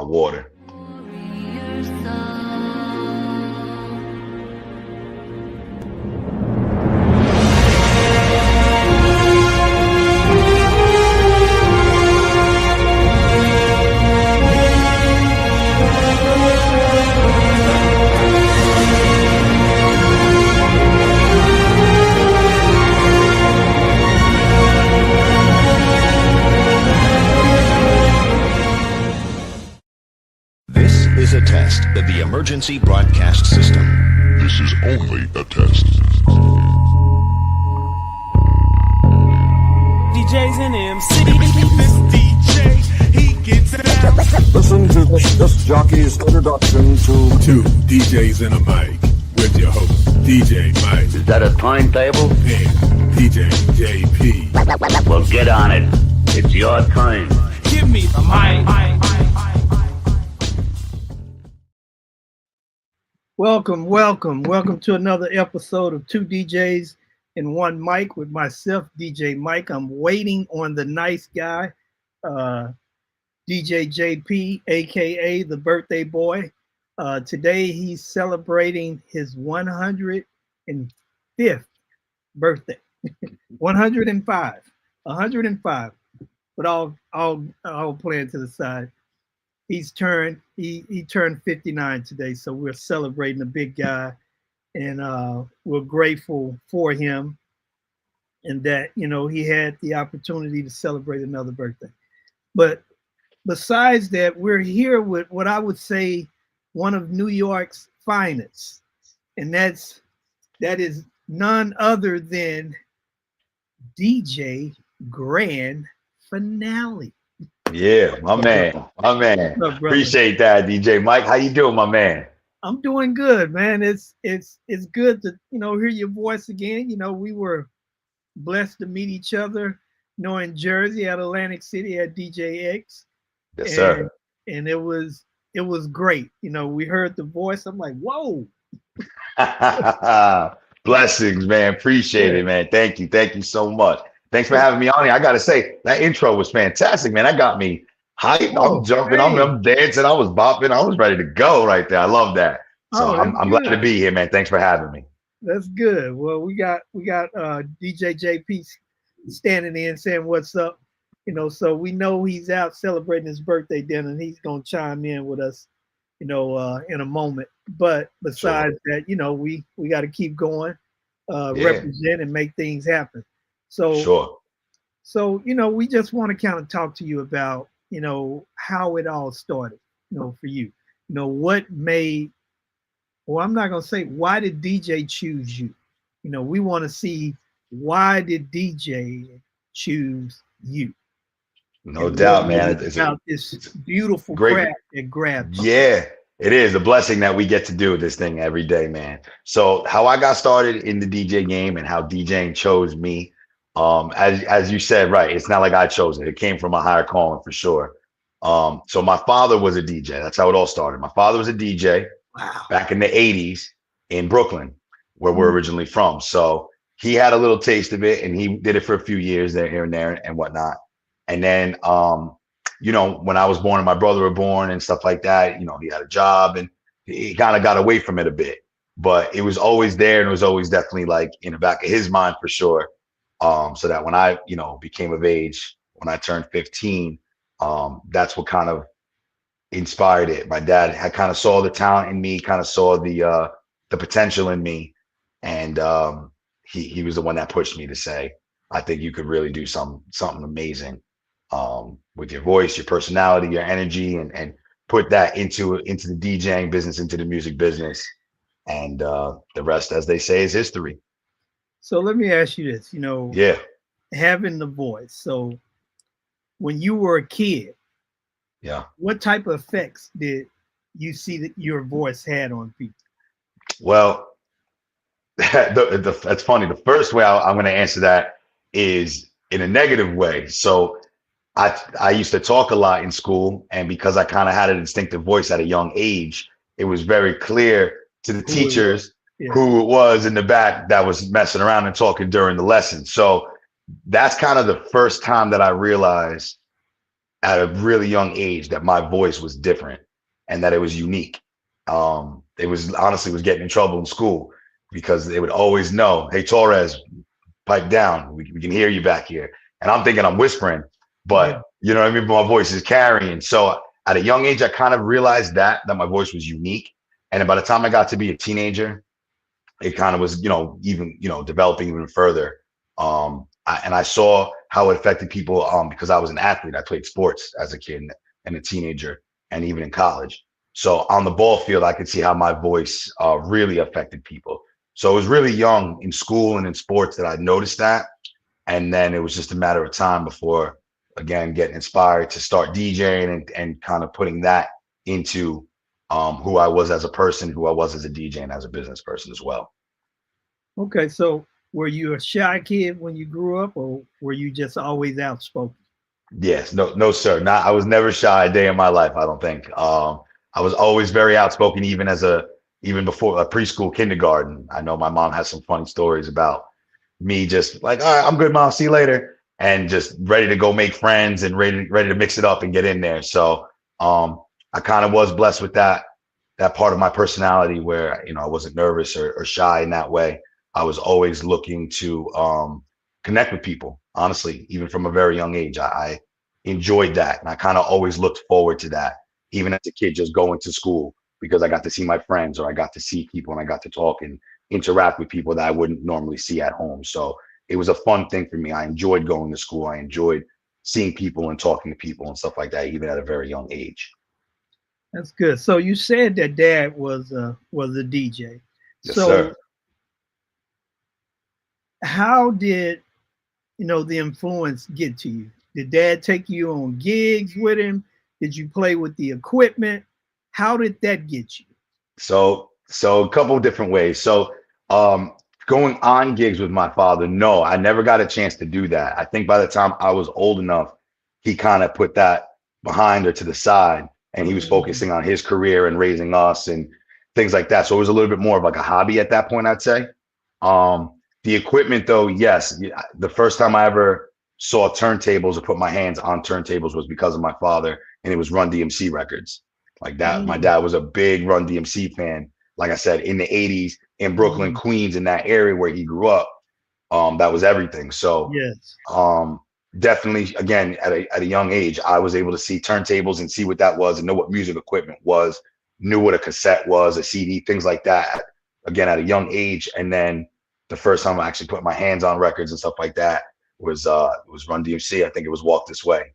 water. Is a test of the emergency broadcast system. This is only a test. DJs and MC. This DJ, he gets down. Listen to this jockey's introduction to DJs in a mic with your host, DJ Mike. Is that a timetable? And DJ JP. Well, get on it. It's your time. Give me the mic. Welcome to another episode of Two DJs and One Mic with myself, DJ Mike. I'm waiting on the nice guy, DJ JP, aka the birthday boy. Today he's celebrating his 105th birthday. 105. But I'll playing to the side. He turned 59 today, so we're celebrating the big guy, and we're grateful for him, and that he had the opportunity to celebrate another birthday. But besides that, we're here with what I would say one of New York's finest, and that is none other than DJ Grand Finale. Yeah, my man. Appreciate that, DJ Mike. How you doing, my man? I'm doing good, man. It's good to hear your voice again. We were blessed to meet each other, in Jersey at Atlantic City at DJX. Yes, sir. And it was great. We heard the voice. I'm like, whoa. Blessings, man. Appreciate it, man. Thank you so much. Thanks for having me on here. I gotta say, that intro was fantastic, man. That got me hyped. I'm jumping, I'm dancing, I was bopping, I was ready to go right there. I love that. So I'm glad to be here, man. Thanks for having me. That's good. Well, we got DJ JP standing in saying what's up. So we know he's out celebrating his birthday dinner, and he's gonna chime in with us, in a moment. But besides that, we got to keep going, represent and make things happen. So we just want to kind of talk to you about, how it all started, for you. What made, well, I'm not going to say, why did DJ choose you? We want to see, why did DJ choose you? No doubt, man. It's about this beautiful craft that grabs. Yeah, it is a blessing that we get to do this thing every day, man. So how I got started in the DJ game and how DJing chose me, as you said, right, it's not like I chose it. It came from a higher calling for sure. So my father was a DJ. That's how it all started. My father was a DJ back in the 80s in Brooklyn, where we're originally from. So he had a little taste of it, and he did it for a few years there, here and there and whatnot. And then, when I was born and my brother were born and stuff like that, he had a job and he kind of got away from it a bit, but it was always there, and it was always definitely like in the back of his mind for sure. So that when I, became of age, when I turned 15, that's what kind of inspired it. My dad had kind of saw the talent in me, kind of saw the potential in me. And he was the one that pushed me to say, I think you could really do something amazing with your voice, your personality, your energy, and put that into the DJing business, into the music business. And the rest, as they say, is history. So let me ask you this, having the voice. So when you were a kid, what type of effects did you see that your voice had on people? Well, that's funny. The first way I'm going to answer that is in a negative way. So I used to talk a lot in school, and because I kind of had an instinctive voice at a young age, it was very clear to the teachers who it was in the back that was messing around and talking during the lesson. So that's kind of the first time that I realized at a really young age that my voice was different and that it was unique. It was honestly was getting in trouble in school because they would always know, hey, Torres, pipe down. We can hear you back here. And I'm thinking I'm whispering, but you know what I mean? But my voice is carrying. So at a young age, I kind of realized that my voice was unique. And then by the time I got to be a teenager, it kind of was, even, developing even further. And I saw how it affected people because I was an athlete. I played sports as a kid and a teenager and even in college. So on the ball field, I could see how my voice really affected people. So it was really young in school and in sports that I noticed that. And then it was just a matter of time before, again, getting inspired to start DJing and kind of putting that into who I was as a person, who I was as a DJ and as a business person as well. Okay, so were you a shy kid when you grew up, or were you just always outspoken? Yes, no, sir. I was never shy a day in my life, I don't think. I was always very outspoken, even before preschool, kindergarten. I know my mom has some funny stories about me just like, all right, I'm good, mom, see you later, and just ready to go make friends and ready to mix it up and get in there. So I kind of was blessed with that part of my personality where, I wasn't nervous or shy in that way. I was always looking to connect with people, honestly, even from a very young age. I enjoyed that. And I kind of always looked forward to that, even as a kid, just going to school, because I got to see my friends or I got to see people and I got to talk and interact with people that I wouldn't normally see at home. So it was a fun thing for me. I enjoyed going to school. I enjoyed seeing people and talking to people and stuff like that, even at a very young age. That's good. So you said that dad was a DJ. Yes, so sir. How did the influence get to you? Did dad take you on gigs with him? Did you play with the equipment? How did that get you? So a couple of different ways. So going on gigs with my father, no, I never got a chance to do that. I think by the time I was old enough, he kind of put that behind or to the side, and he was focusing on his career and raising us and things like that. So it was a little bit more of like a hobby at that point, I'd say. The equipment, though, yes, the first time I ever saw turntables or put my hands on turntables was because of my father, and it was Run DMC records. Like that, my dad was a big Run DMC fan. Like I said, in the 80s in Brooklyn, Queens, in that area where he grew up, that was everything. So yes, definitely, again, at a young age, I was able to see turntables and see what that was and know what music equipment was, knew what a cassette was, a CD, things like that, again, at a young age. And then the first time I actually put my hands on records and stuff like that was Run DMC. I think it was Walk This Way.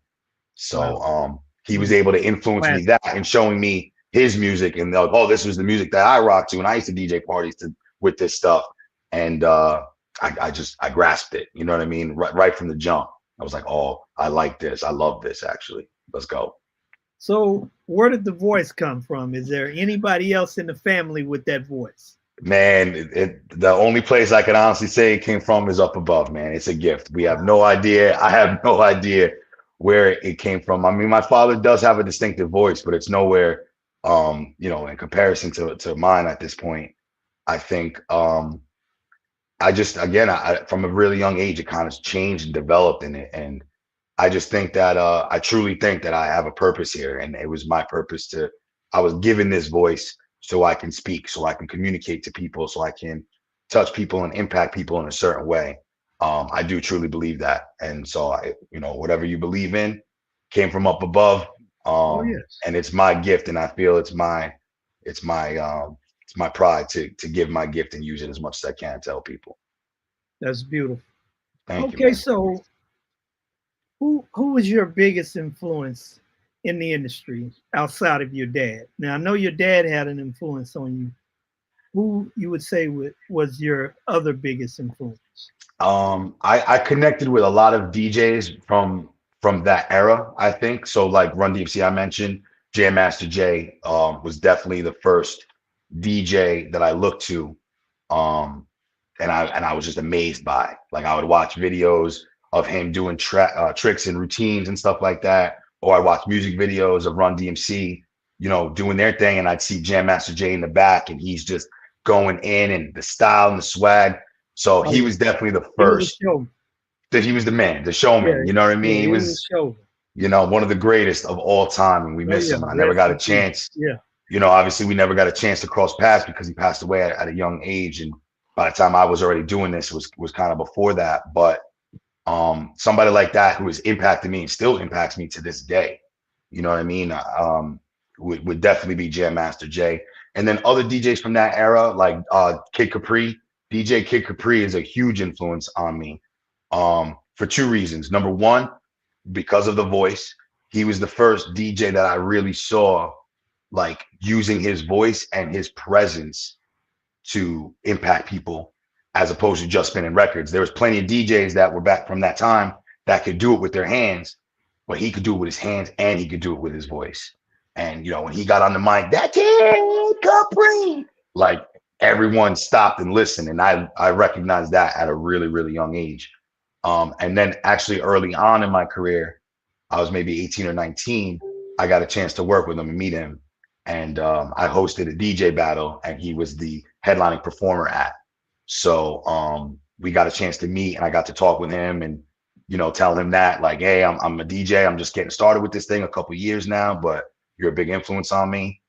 So he was able to influence me that and showing me his music, and like, oh, this was the music that I rocked to, and I used to DJ parties with this stuff, and I grasped it. You know what I mean? Right from the jump, I was like, oh, I like this. I love this. Actually, let's go. So where did the voice come from? Is there anybody else in the family with that voice? Man, the only place I can honestly say it came from is up above, man. It's a gift. We have no idea. I have no idea where it came from. I mean, my father does have a distinctive voice, but it's nowhere, in comparison to mine at this point. I think I just, again, from a really young age, it kind of changed and developed in it. And I just think that I truly think that I have a purpose here. And it was my purpose I was given this voice so I can speak, so I can communicate to people, so I can touch people and impact people in a certain way. I do truly believe that. And so whatever you believe in came from up above. And it's my gift. And I feel it's my pride to give my gift and use it as much as I can to help people. That's beautiful. Thank you, okay, man. So who was your biggest influence in the industry outside of your dad? Now, I know your dad had an influence on you. Who you would say was your other biggest influence? I connected with a lot of DJs from that era, I think. So like Run DMC, I mentioned, Jam Master Jay was definitely the first DJ that I looked to. And I was just amazed by. Like, I would watch videos of him doing tricks and routines and stuff like that. Or I'd watch music videos of Run DMC, doing their thing. And I'd see Jam Master Jay in the back, and he's just going in, and the style and the swag. So he was definitely the first. That he was the man, the showman. You know what I mean? He was you know, one of the greatest of all time, and we Oh miss yeah, him. I never rest got a in peace. chance. Yeah, You know, obviously, we never got a chance to cross paths because he passed away at a young age, and by the time I was already doing this was kind of before that. But somebody like that who has impacted me and still impacts me to this day, you know what I mean? Would definitely be Jam Master Jay. And then other DJs from that era, like Kid Capri. DJ Kid Capri is a huge influence on me for two reasons. Number one, because of the voice. He was the first DJ that I really saw like using his voice and his presence to impact people as opposed to just spinning records. There was plenty of DJs that were back from that time that could do it with their hands, but he could do it with his hands and he could do it with his voice. And you know, when he got on the mic, that Kid Capri, like everyone stopped and listened. And I recognized that at a really, really young age. And then actually early on in my career, I was maybe 18 or 19, I got a chance to work with him and meet him. And I hosted a DJ battle and he was the headlining performer at. So we got a chance to meet and I got to talk with him and, you know, tell him that like, hey, I'm a DJ. I'm just getting started with this thing a couple years now, but you're a big influence on me.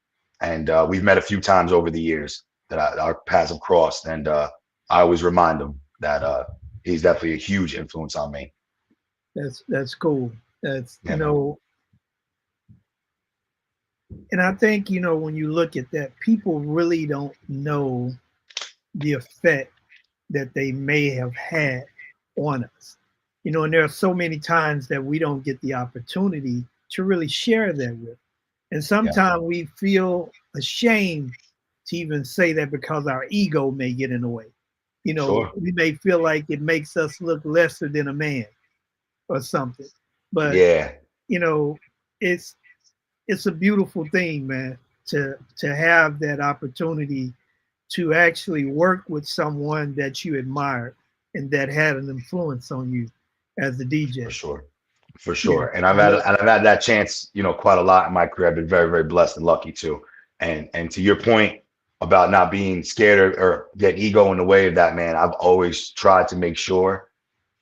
And we've met a few times over the years that our paths have crossed. And I always remind him that he's definitely a huge influence on me. that's cool. That's Yeah, you know, and I think you know when you look at that, people really don't know the effect that they may have had on us. You know, and there are so many times that we don't get the opportunity to really share that with. And sometimes we feel ashamed to even say that because our ego may get in the way. You know, sure. we may feel like it makes us look lesser than a man or something. But Yeah, you know, it's a beautiful thing, man, to have that opportunity to actually work with someone that you admire and that had an influence on you as a DJ. for sure. For Yeah, sure. And I love I've had that chance, you know, quite a lot in my career. I've been very, very blessed and lucky too. And to your point about not being scared or get ego in the way of that, man, I've always tried to make sure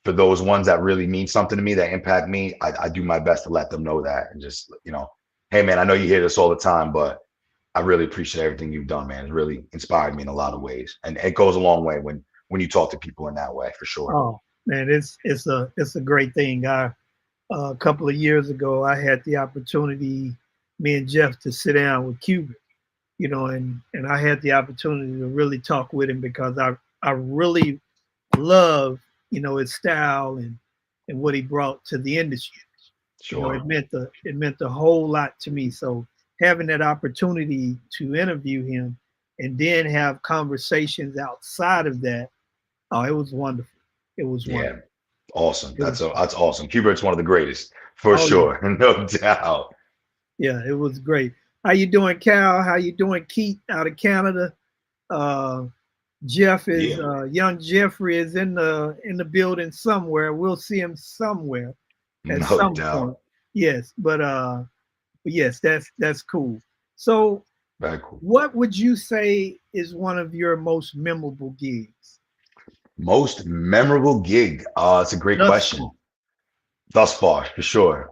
for those ones that really mean something to me, that impact me, I do my best to let them know that and just, you know, hey man, I know you hear this all the time, but I really appreciate everything you've done, man. It's really inspired me in a lot of ways. And it goes a long way when you talk to people in that way, for sure. Oh man, it's a great thing. A couple of years ago, I had the opportunity, me and Jeff, to sit down with Cuban, you know, and I had the opportunity to really talk with him because I really love, you know, his style and what he brought to the industry. You know, Sure. it meant a whole lot to me. So having that opportunity to interview him and then have conversations outside of that, oh, it was wonderful. It was Yeah. wonderful. Awesome. It was, That's awesome. Cubert's one of the greatest, for oh yeah, sure. No doubt. yeah, it was great. How you doing, Cal? How you doing, Keith, out of Canada? Jeff is Yeah. young Jeffrey is in the building somewhere. We'll see him somewhere at No some doubt. point. Yes, but yes, that's cool. So Very cool. what would you say is one of your most memorable gigs? Most memorable gig. It's a great Thus question. far. Thus far, for sure.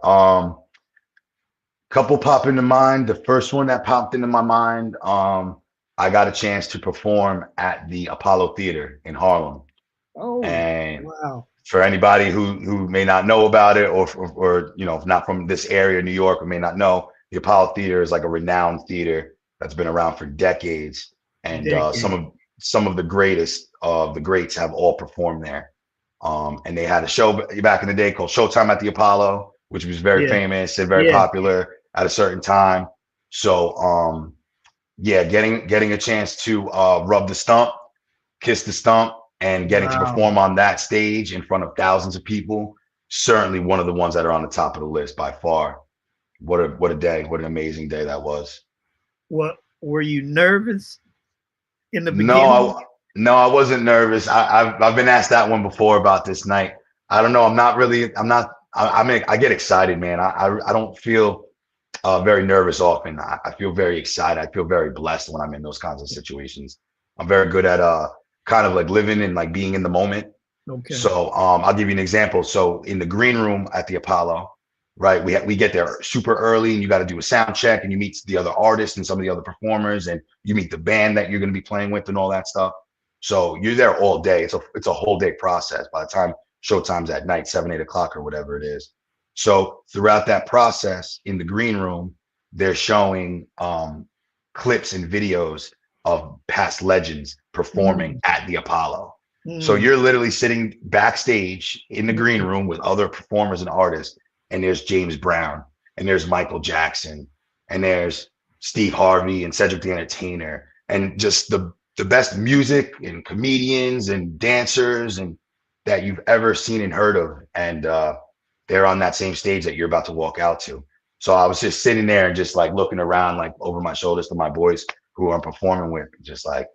Couple pop into mind. The first one that popped into my mind, I got a chance to perform at the Apollo Theater in Harlem. Oh, And wow. for anybody who may not know about it or you know, if not from this area, New York, or may not know, the Apollo Theater is like a renowned theater that's been around for decades. And Decade. some of the greatest of the greats have all performed there. And they had a show back in the day called Showtime at the Apollo, which was very Yeah, famous and very yeah. popular at a certain time. So yeah, getting a chance to rub the stump, kiss the stump, and getting to Wow. perform on that stage in front of thousands of people, certainly one of the ones that are on the top of the list by far. What a day, what an amazing day that was. What were you nervous in the No, beginning? I wasn't nervous. I've been asked that one before about this night. I don't know. I mean, I get excited, man. I don't feel very nervous often. I feel very excited. I feel very blessed when I'm in those kinds of situations. I'm very good at kind of like living and like being in the moment. Okay. So I'll give you an example. So in the green room at the Apollo, right? We get there super early, and you got to do a sound check, and you meet the other artists and some of the other performers, and you meet the band that you're going to be playing with and all that stuff. So you're there all day. It's a whole day process. By the time showtime's at night, 7, 8 o'clock or whatever it is. So throughout that process in the green room, they're showing clips and videos of past legends performing at the Apollo. So you're literally sitting backstage in the green room with other performers and artists, and there's James Brown, and there's Michael Jackson, and there's Steve Harvey and Cedric the Entertainer, and just the best music and comedians and dancers and that you've ever seen and heard of. And they're on that same stage that you're about to walk out to. So I was just sitting there and just like looking around, like over my shoulders to my boys who I'm performing with, just like,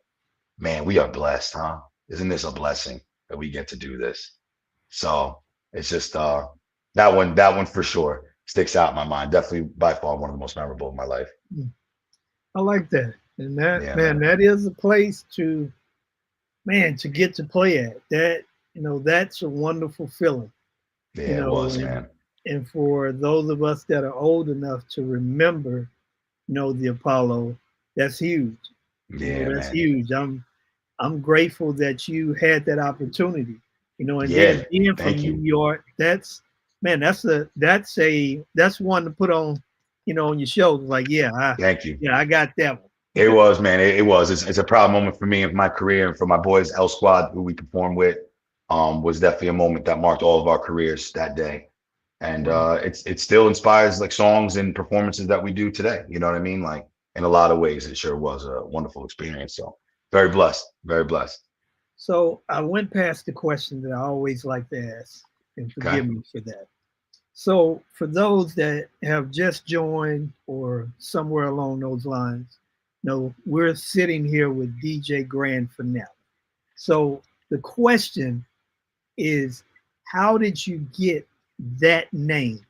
man, we are blessed, huh? Isn't this a blessing that we get to do this? So it's just that one for sure sticks out in my mind. Definitely by far one of the most memorable of my life. I like that. And that, man, that is a place to get to play at. That, that's a wonderful feeling. Yeah, it was, man. And for those of us that are old enough to remember, the Apollo, that's huge. Yeah, that's man. huge. I'm grateful that you had that opportunity. And Yeah, then being from New York, that's one to put on, on your shoulders. Like, thank you. Yeah, I got that one. It was, man. It was. It's a proud moment for me and my career, and for my boys, L Squad, who we performed with. Was definitely a moment that marked all of our careers that day. And it still inspires like songs and performances that we do today. You know what I mean? Like in a lot of ways, it sure was a wonderful experience. So very blessed, very blessed. So I went past the question that I always like to ask, and forgive me for that. So for those that have just joined or somewhere along those lines, we're sitting here with DJ Grand Finale. So the question is, how did you get that name?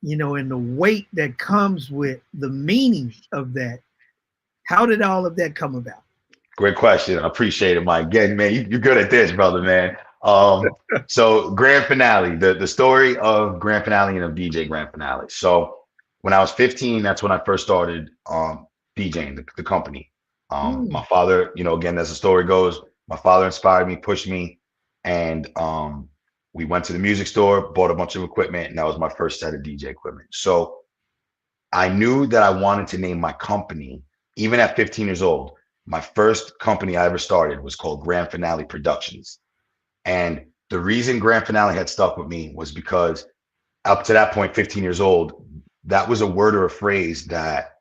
And the weight that comes with the meaning of that. How did all of that come about? Great question. I appreciate it, Mike. Again, man, you're good at this, brother, man. So Grand Finale, the story of Grand Finale and of DJ Grand Finale. So when I was 15, that's when I first started DJing the company. My father, again, as the story goes, my father inspired me, pushed me, and we went to the music store, bought a bunch of equipment, and that was my first set of DJ equipment. So I knew that I wanted to name my company, even at 15 years old. My first company I ever started was called Grand Finale Productions. And the reason Grand Finale had stuck with me was because up to that point, 15 years old, that was a word or a phrase that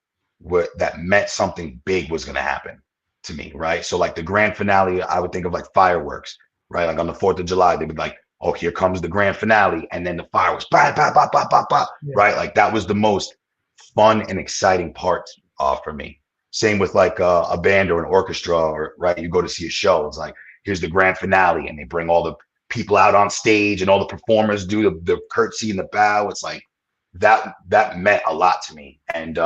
meant something big was going to happen to me, right? So like the grand finale, I would think of like fireworks, right? Like on the 4th of July, they would be like, oh, here comes the grand finale. And then the fireworks, bah, bah, bah, bah, bah, bah, right? Like that was the most fun and exciting part for me. Same with like a band or an orchestra, or right, you go to see a show. It's like, here's the grand finale, and they bring all the people out on stage, and all the performers do the curtsy and the bow. It's like that meant a lot to me. And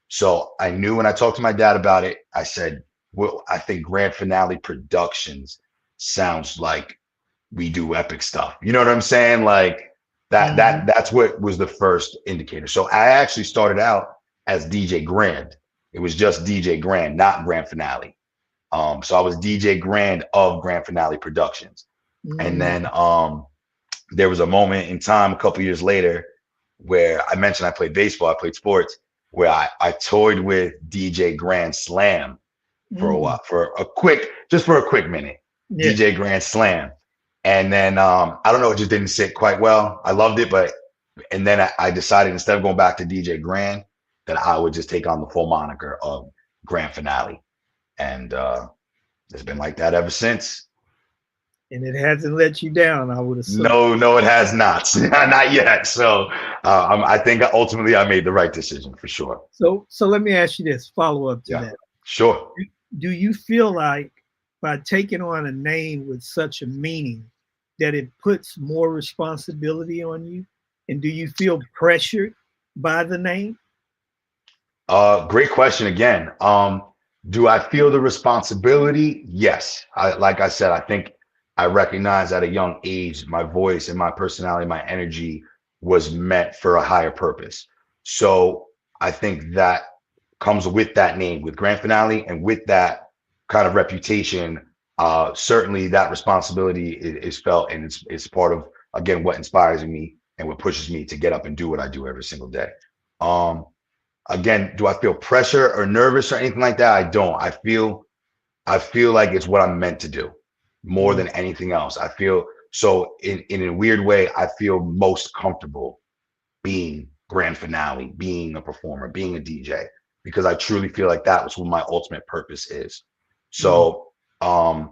so I knew when I talked to my dad about it, I said, well, I think Grand Finale Productions sounds like we do epic stuff. You know what I'm saying? Like that's what was the first indicator. So I actually started out as DJ Grand. It was just DJ Grand, not Grand Finale. So I was DJ Grand of Grand Finale Productions. And then there was a moment in time a couple years later where I mentioned I played baseball, I played sports, where I toyed with DJ Grand Slam for a while, for a quick minute. DJ Grand Slam. And then I don't know, it just didn't sit quite well. I loved it, and then I decided, instead of going back to DJ Grand, that I would just take on the full moniker of Grand Finale. And it's been like that ever since. And it hasn't let you down, I would assume. No, it has not. Not yet. So I think ultimately I made the right decision for sure. So let me ask you this, follow up to that. Sure. Do you feel like by taking on a name with such a meaning that it puts more responsibility on you? And do you feel pressured by the name? Great question again. Do I feel the responsibility? Yes. Like I said, I think I recognize at a young age, my voice and my personality, my energy was meant for a higher purpose. So I think that comes with that name, with Grand Finale, and with that kind of reputation. Certainly that responsibility is felt, and it's part of, again, what inspires me and what pushes me to get up and do what I do every single day. Again, do I feel pressure or nervous or anything like that? I don't. I feel like it's what I'm meant to do more than anything else. I feel so in a weird way, I feel most comfortable being Grand Finale, being a performer, being a DJ, because I truly feel like that was what my ultimate purpose is. So the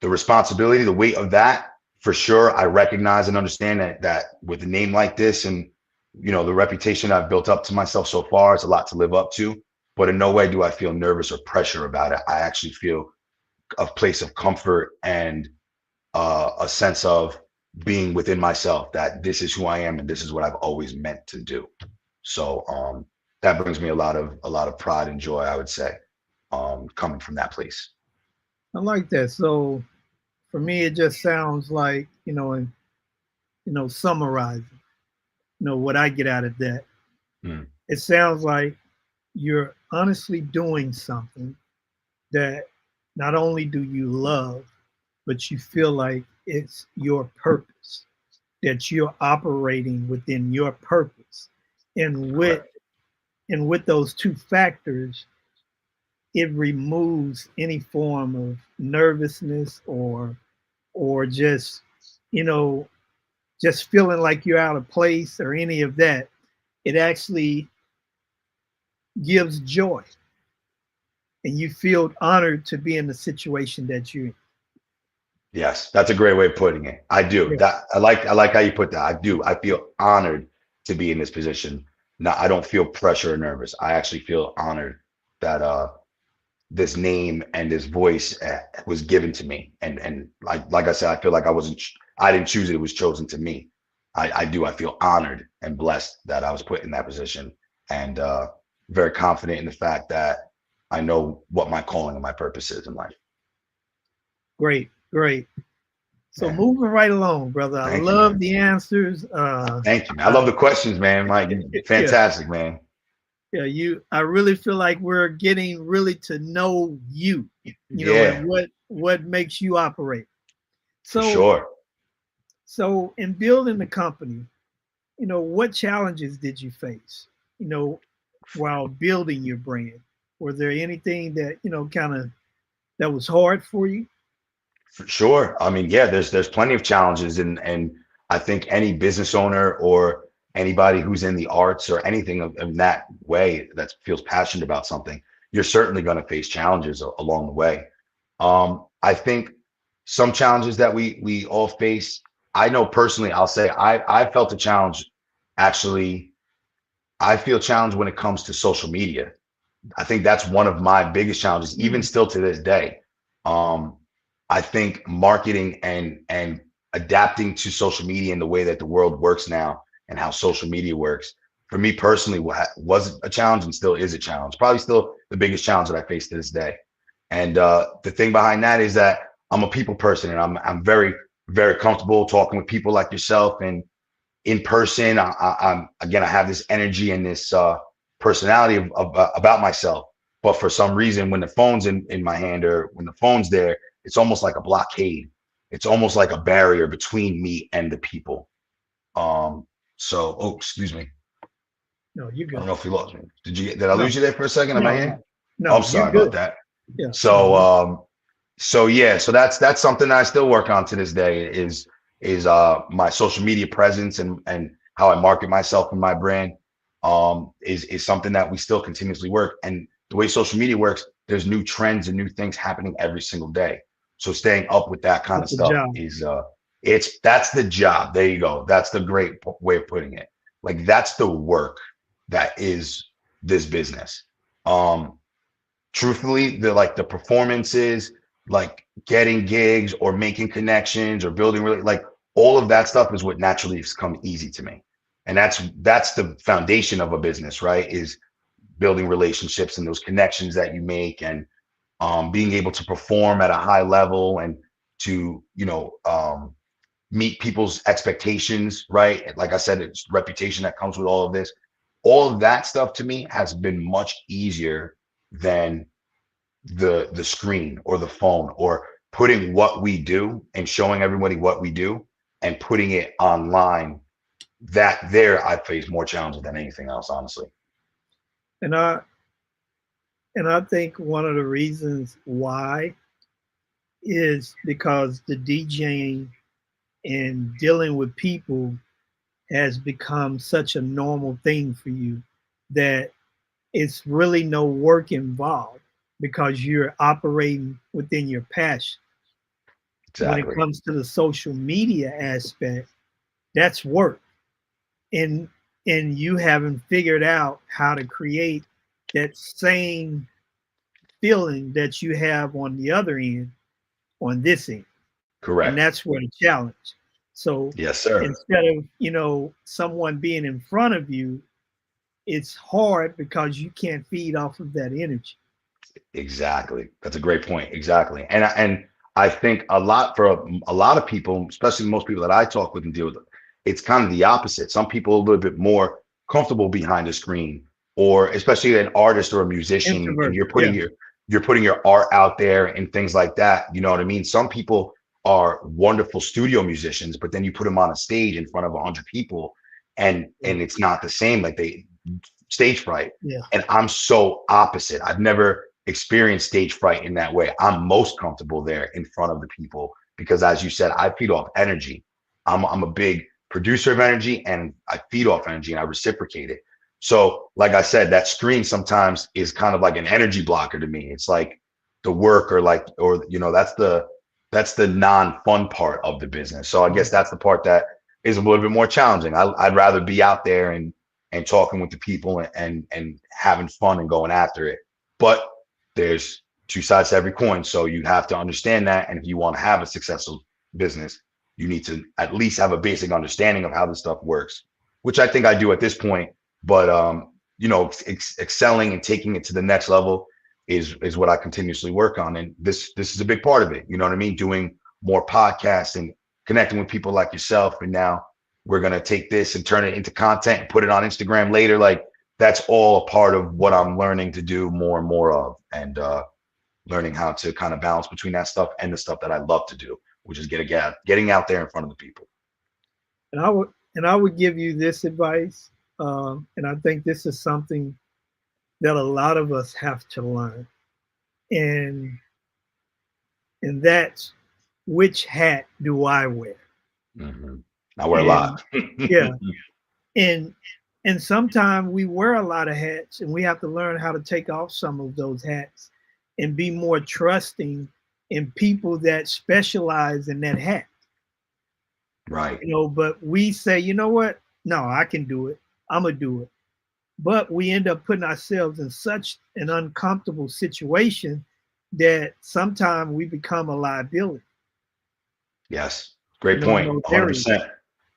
responsibility, the weight of that, for sure, I recognize and understand that with a name like this and, you know, the reputation I've built up to myself so far, it's a lot to live up to. But in no way do I feel nervous or pressure about it. I actually feel a place of comfort and a sense of being within myself, that this is who I am and this is what I've always meant to do. So that brings me a lot of pride and joy, I would say, coming from that place. I like that. So for me, it just sounds like, you know, and, you know, summarizing, you know, what I get out of that. It sounds like you're honestly doing something that not only do you love, but you feel like it's your purpose, that you're operating within your purpose. And with those two factors, it removes any form of nervousness or just, you know, just feeling like you're out of place or any of that. It actually gives joy, and you feel honored to be in the situation that you're in. Yes, that's a great way of putting it. I do. Yeah. That I like how you put that. I do. I feel honored to be in this position. Now, I don't feel pressure or nervous. I actually feel honored that this name and this voice was given to me. And like I said, I feel like I didn't choose it. It was chosen to me. I feel honored and blessed that I was put in that position, and very confident in the fact that I know what my calling and my purpose is in life. Great. So Yeah. moving right along, brother. I love the answers. Thank you. I love the questions, man. Mike, fantastic, man. Yeah, I really feel like we're getting really to know you, you know, and what makes you operate. So, for sure. So in building the company, you know, what challenges did you face, you know, while building your brand? Was there anything that, you know, kind of that was hard for you? For sure. I mean, yeah, there's plenty of challenges, and I think any business owner or anybody who's in the arts or anything of that way that feels passionate about something, you're certainly going to face challenges along the way. I think some challenges that we all face, I know personally, I'll say I felt a challenge. Actually, I feel challenged when it comes to social media. I think that's one of my biggest challenges, even still to this day. I think marketing and adapting to social media and the way that the world works now and how social media works, for me personally, was a challenge and still is a challenge. Probably still the biggest challenge that I face to this day. And the thing behind that is that I'm a people person, and I'm very, very comfortable talking with people like yourself, and in person. I have this energy and this personality about myself. But for some reason, when the phone's in my hand or when the phone's there, it's almost like a blockade. It's almost like a barrier between me and the people. Excuse me. No, you good. I don't know if you lost me. Did I lose you there for a second? Am I here? No, I'm sorry about that. Yeah. So that's something that I still work on to this day is my social media presence and how I market myself and my brand is something that we still continuously work. And the way social media works, there's new trends and new things happening every single day. So staying up with that kind of stuff is that's the job. There you go. That's the great way of putting it. Like, that's the work that is this business. Truthfully, the performances, like getting gigs or making connections or building like all of that stuff is what naturally has come easy to me. And that's the foundation of a business, right? Is building relationships and those connections that you make, and being able to perform at a high level and to, meet people's expectations, right? Like I said, it's reputation that comes with all of this. All of that stuff to me has been much easier than the screen or the phone, or putting what we do and showing everybody what we do and putting it online. That there I face more challenges than anything else, honestly. And I think one of the reasons why is because the DJing and dealing with people has become such a normal thing for you that it's really no work involved, because you're operating within your passion. Exactly. When it comes to the social media aspect, that's work. And you haven't figured out how to create that same feeling that you have on the other end, on this end. Correct. And that's where the challenge. So yes, sir. Instead of, someone being in front of you, it's hard because you can't feed off of that energy. Exactly. That's a great point. Exactly. And I think for a lot of people, especially most people that I talk with and deal with, it's kind of the opposite. Some people are a little bit more comfortable behind a screen, or especially an artist or a musician, Introvert, and you're putting your art out there and things like that. You know what I mean? Some people are wonderful studio musicians, but then you put them on a stage in front of 100 people, and it's not the same. Like stage fright. Yeah. And I'm so opposite. I've never experienced stage fright in that way. I'm most comfortable there in front of the people because, as you said, I feed off energy. I'm a big producer of energy, and I feed off energy and I reciprocate it. So like I said, that screen sometimes is kind of like an energy blocker to me. It's like the work, or that's the non-fun part of the business. So I guess that's the part that is a little bit more challenging. I'd rather be out there and talking with the people and having fun and going after it. But there's two sides to every coin. So you have to understand that. And if you want to have a successful business, you need to at least have a basic understanding of how this stuff works, which I think I do at this point. But excelling and taking it to the next level is what I continuously work on. And this is a big part of it. You know what I mean? Doing more podcasts and connecting with people like yourself. And now we're going to take this and turn it into content and put it on Instagram later. Like, that's all a part of what I'm learning to do more and more of, and learning how to kind of balance between that stuff and the stuff that I love to do, which is getting out there in front of the people. And I would give you this advice, and I think this is something that a lot of us have to learn, and that's, which hat do I wear? Mm-hmm. I wear a lot. Yeah, and sometimes we wear a lot of hats, and we have to learn how to take off some of those hats and be more trusting in people that specialize in that hat. Right. But we say, you know what? No, I can do it. I'm going to do it. But we end up putting ourselves in such an uncomfortable situation that sometimes we become a liability. Yes. Great point. 100%.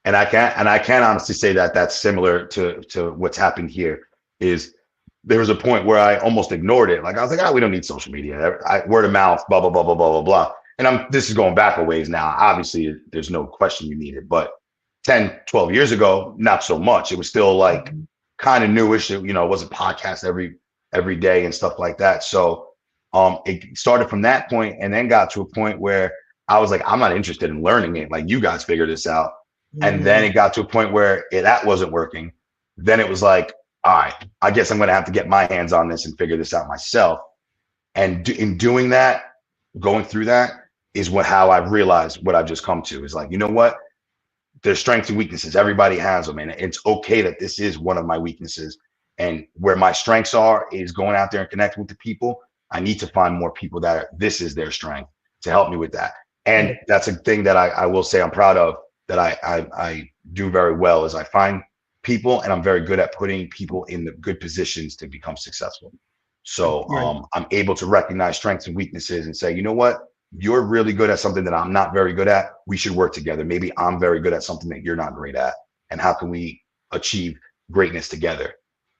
And I can honestly say that that's similar to what's happened here. Is there was a point where I almost ignored it. Like, I was like, we don't need social media. Word of mouth, blah, blah, blah, blah, blah, blah, blah. And this is going back a ways now. Obviously, there's no question you need it. But 10, 12 years ago, not so much. It was still like kind of newish. It wasn't podcast every day and stuff like that. So it started from that point, and then got to a point where I was like, I'm not interested in learning it. Like, you guys figure this out. And then it got to a point where that wasn't working. Then it was like, all right, I guess I'm going to have to get my hands on this and figure this out myself. And in doing that, going through that is how I've realized what I've just come to is like, you know what? There's strengths and weaknesses. Everybody has them. And it's okay that this is one of my weaknesses. And where my strengths are is going out there and connecting with the people. I need to find more people this is their strength to help me with that. And that's a thing that I will say I'm proud of, that I do very well, is I find people, and I'm very good at putting people in the good positions to become successful. So I'm able to recognize strengths and weaknesses and say, you know what, you're really good at something that I'm not very good at. We should work together. Maybe I'm very good at something that you're not great at. And how can we achieve greatness together?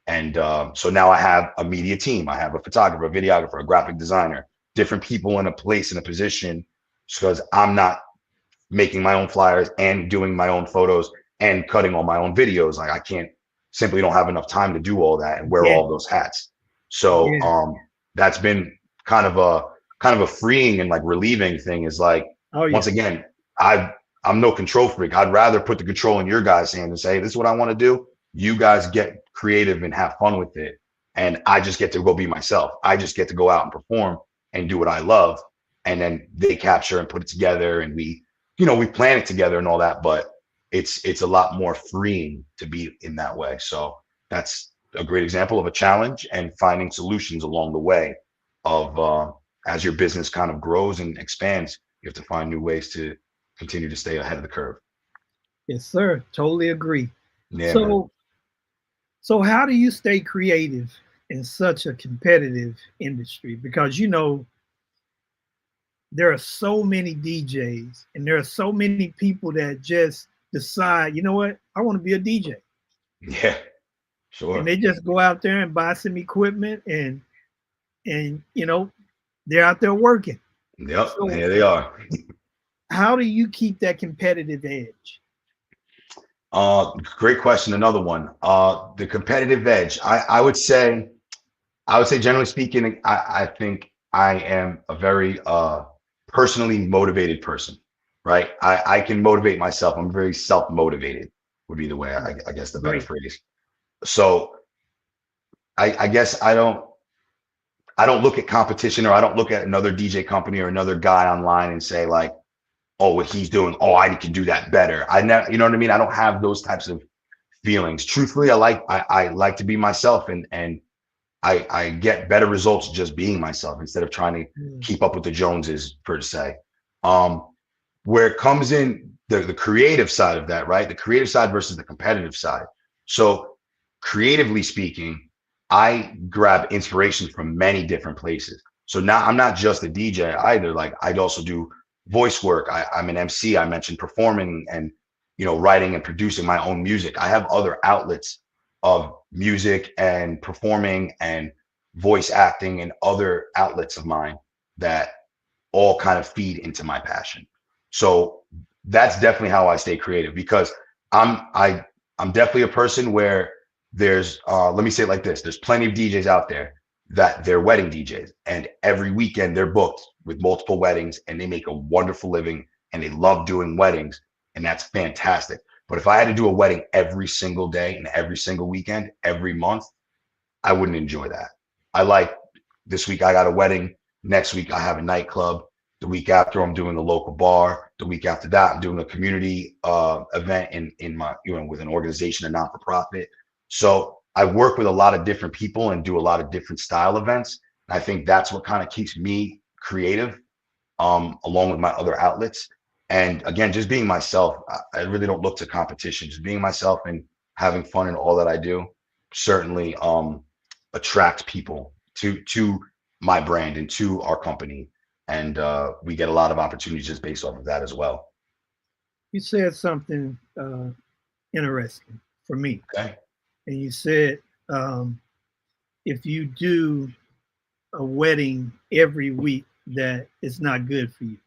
And so now I have a media team. I have a photographer, a videographer, a graphic designer, different people in a place, in a position, because I'm not making my own flyers and doing my own photos and cutting all my own videos. Like I can't simply don't have enough time to do all that and wear all those hats. So that's been kind of a freeing and like relieving thing is like, once again, I'm no control freak. I'd rather put the control in your guys' hand and say, this is what I want to do. You guys get creative and have fun with it. And I just get to go be myself. I just get to go out and perform and do what I love. And then they capture and put it together and we plan it together and all that, but it's a lot more freeing to be in that way. So that's a great example of a challenge and finding solutions along the way of as your business kind of grows and expands, you have to find new ways to continue to stay ahead of the curve. Yes, sir. Totally agree. Yeah, so how do you stay creative in such a competitive industry? Because there are so many DJs and there are so many people that just decide, you know what, I want to be a DJ. Yeah, sure. And they just go out there and buy some equipment and they're out there working. Yep, so here they are. How do you keep that competitive edge? Great question. Another one. The competitive edge. I would say generally speaking, I think I am a very personally motivated person, right? I can motivate myself. I'm very self-motivated would be the way I guess the better phrase. So I guess I don't look at competition or I don't look at another DJ company or another guy online and say like, oh, what he's doing, oh, I can do that better. I never, you know what I mean? I don't have those types of feelings. Truthfully, I like to be myself and I get better results just being myself instead of trying to keep up with the Joneses, per se. Where it comes in the creative side of that, right? The creative side versus the competitive side. So creatively speaking, I grab inspiration from many different places. So now I'm not just a DJ either. Like I also do voice work. I'm an MC. I mentioned performing and, writing and producing my own music. I have other outlets of music and performing and voice acting and other outlets of mine that all kind of feed into my passion. So that's definitely how I stay creative because I'm definitely a person where there's, let me say it like this. There's plenty of DJs out there that they're wedding DJs and every weekend they're booked with multiple weddings and they make a wonderful living and they love doing weddings and that's fantastic. But if I had to do a wedding every single day and every single weekend, every month, I wouldn't enjoy that. I like this week I got a wedding. Next week I have a nightclub. The week after I'm doing a local bar. The week after that I'm doing a community event in my with an organization, a not-for-profit. So I work with a lot of different people and do a lot of different style events. I think that's what kind of keeps me creative, along with my other outlets. And again, just being myself. I really don't look to competition. Just being myself and having fun in all that I do certainly attracts people to my brand and to our company. And we get a lot of opportunities just based off of that as well. You said something interesting for me. Okay. And you said if you do a wedding every week, that it's not good for you.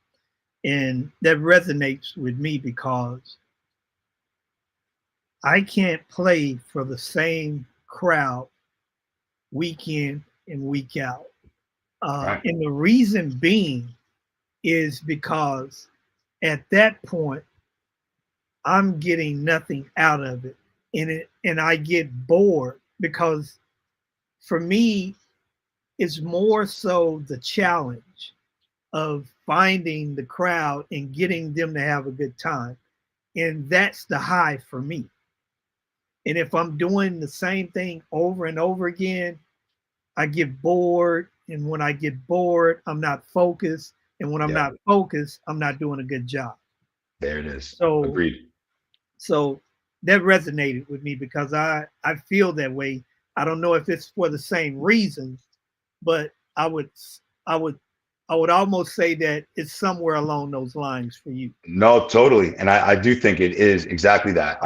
And that resonates with me because I can't play for the same crowd week in and week out. Right. And the reason being is because at that point, I'm getting nothing out of it. And I get bored because for me, it's more so the challenge of finding the crowd and getting them to have a good time. And that's the high for me. And if I'm doing the same thing over and over again, I get bored. And when I get bored, I'm not focused. And when I'm not focused, I'm not doing a good job. There it is. So agreed. So that resonated with me because I feel that way. I don't know if it's for the same reasons, but I would almost say that it's somewhere along those lines for you. No, totally. And I do think it is exactly that.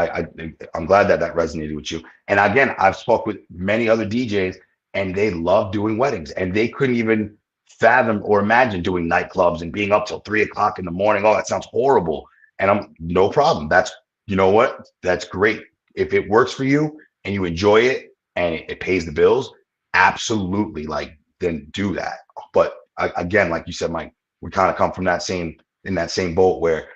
I'm glad that resonated with you. And again, I've spoke with many other DJs and they love doing weddings and they couldn't even fathom or imagine doing nightclubs and being up till 3 o'clock in the morning. Oh, that sounds horrible. And I'm no problem. That's, you know what? That's great. If it works for you and you enjoy it and it pays the bills, absolutely, like, then do that. But again, like you said, Mike, we kind of come from in that same boat where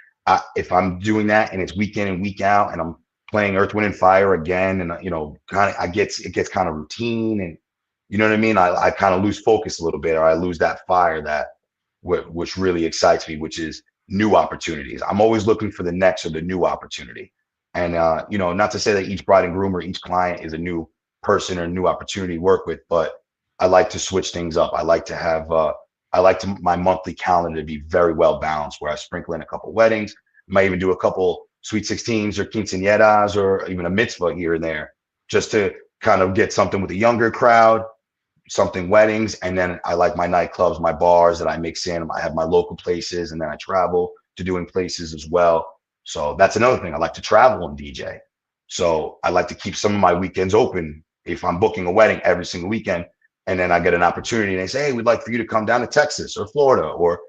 if I'm doing that and it's week in and week out and I'm playing Earth, Wind and Fire again, and it gets kind of routine, and you know what I mean? I kind of lose focus a little bit, or I lose that fire which really excites me, which is new opportunities. I'm always looking for the next or the new opportunity. And not to say that each bride and groom or each client is a new person or a new opportunity to work with, but I like to switch things up. I like to have my monthly calendar to be very well balanced, where I sprinkle in a couple weddings, might even do a couple sweet 16s or quinceañeras or even a mitzvah here and there, just to kind of get something with a younger crowd, something weddings. And then I like my nightclubs, my bars that I mix in. I have my local places, and then I travel to doing places as well. So that's another thing. I like to travel and DJ. So I like to keep some of my weekends open if I'm booking a wedding every single weekend. And then I get an opportunity and they say, hey, we'd like for you to come down to Texas or Florida or,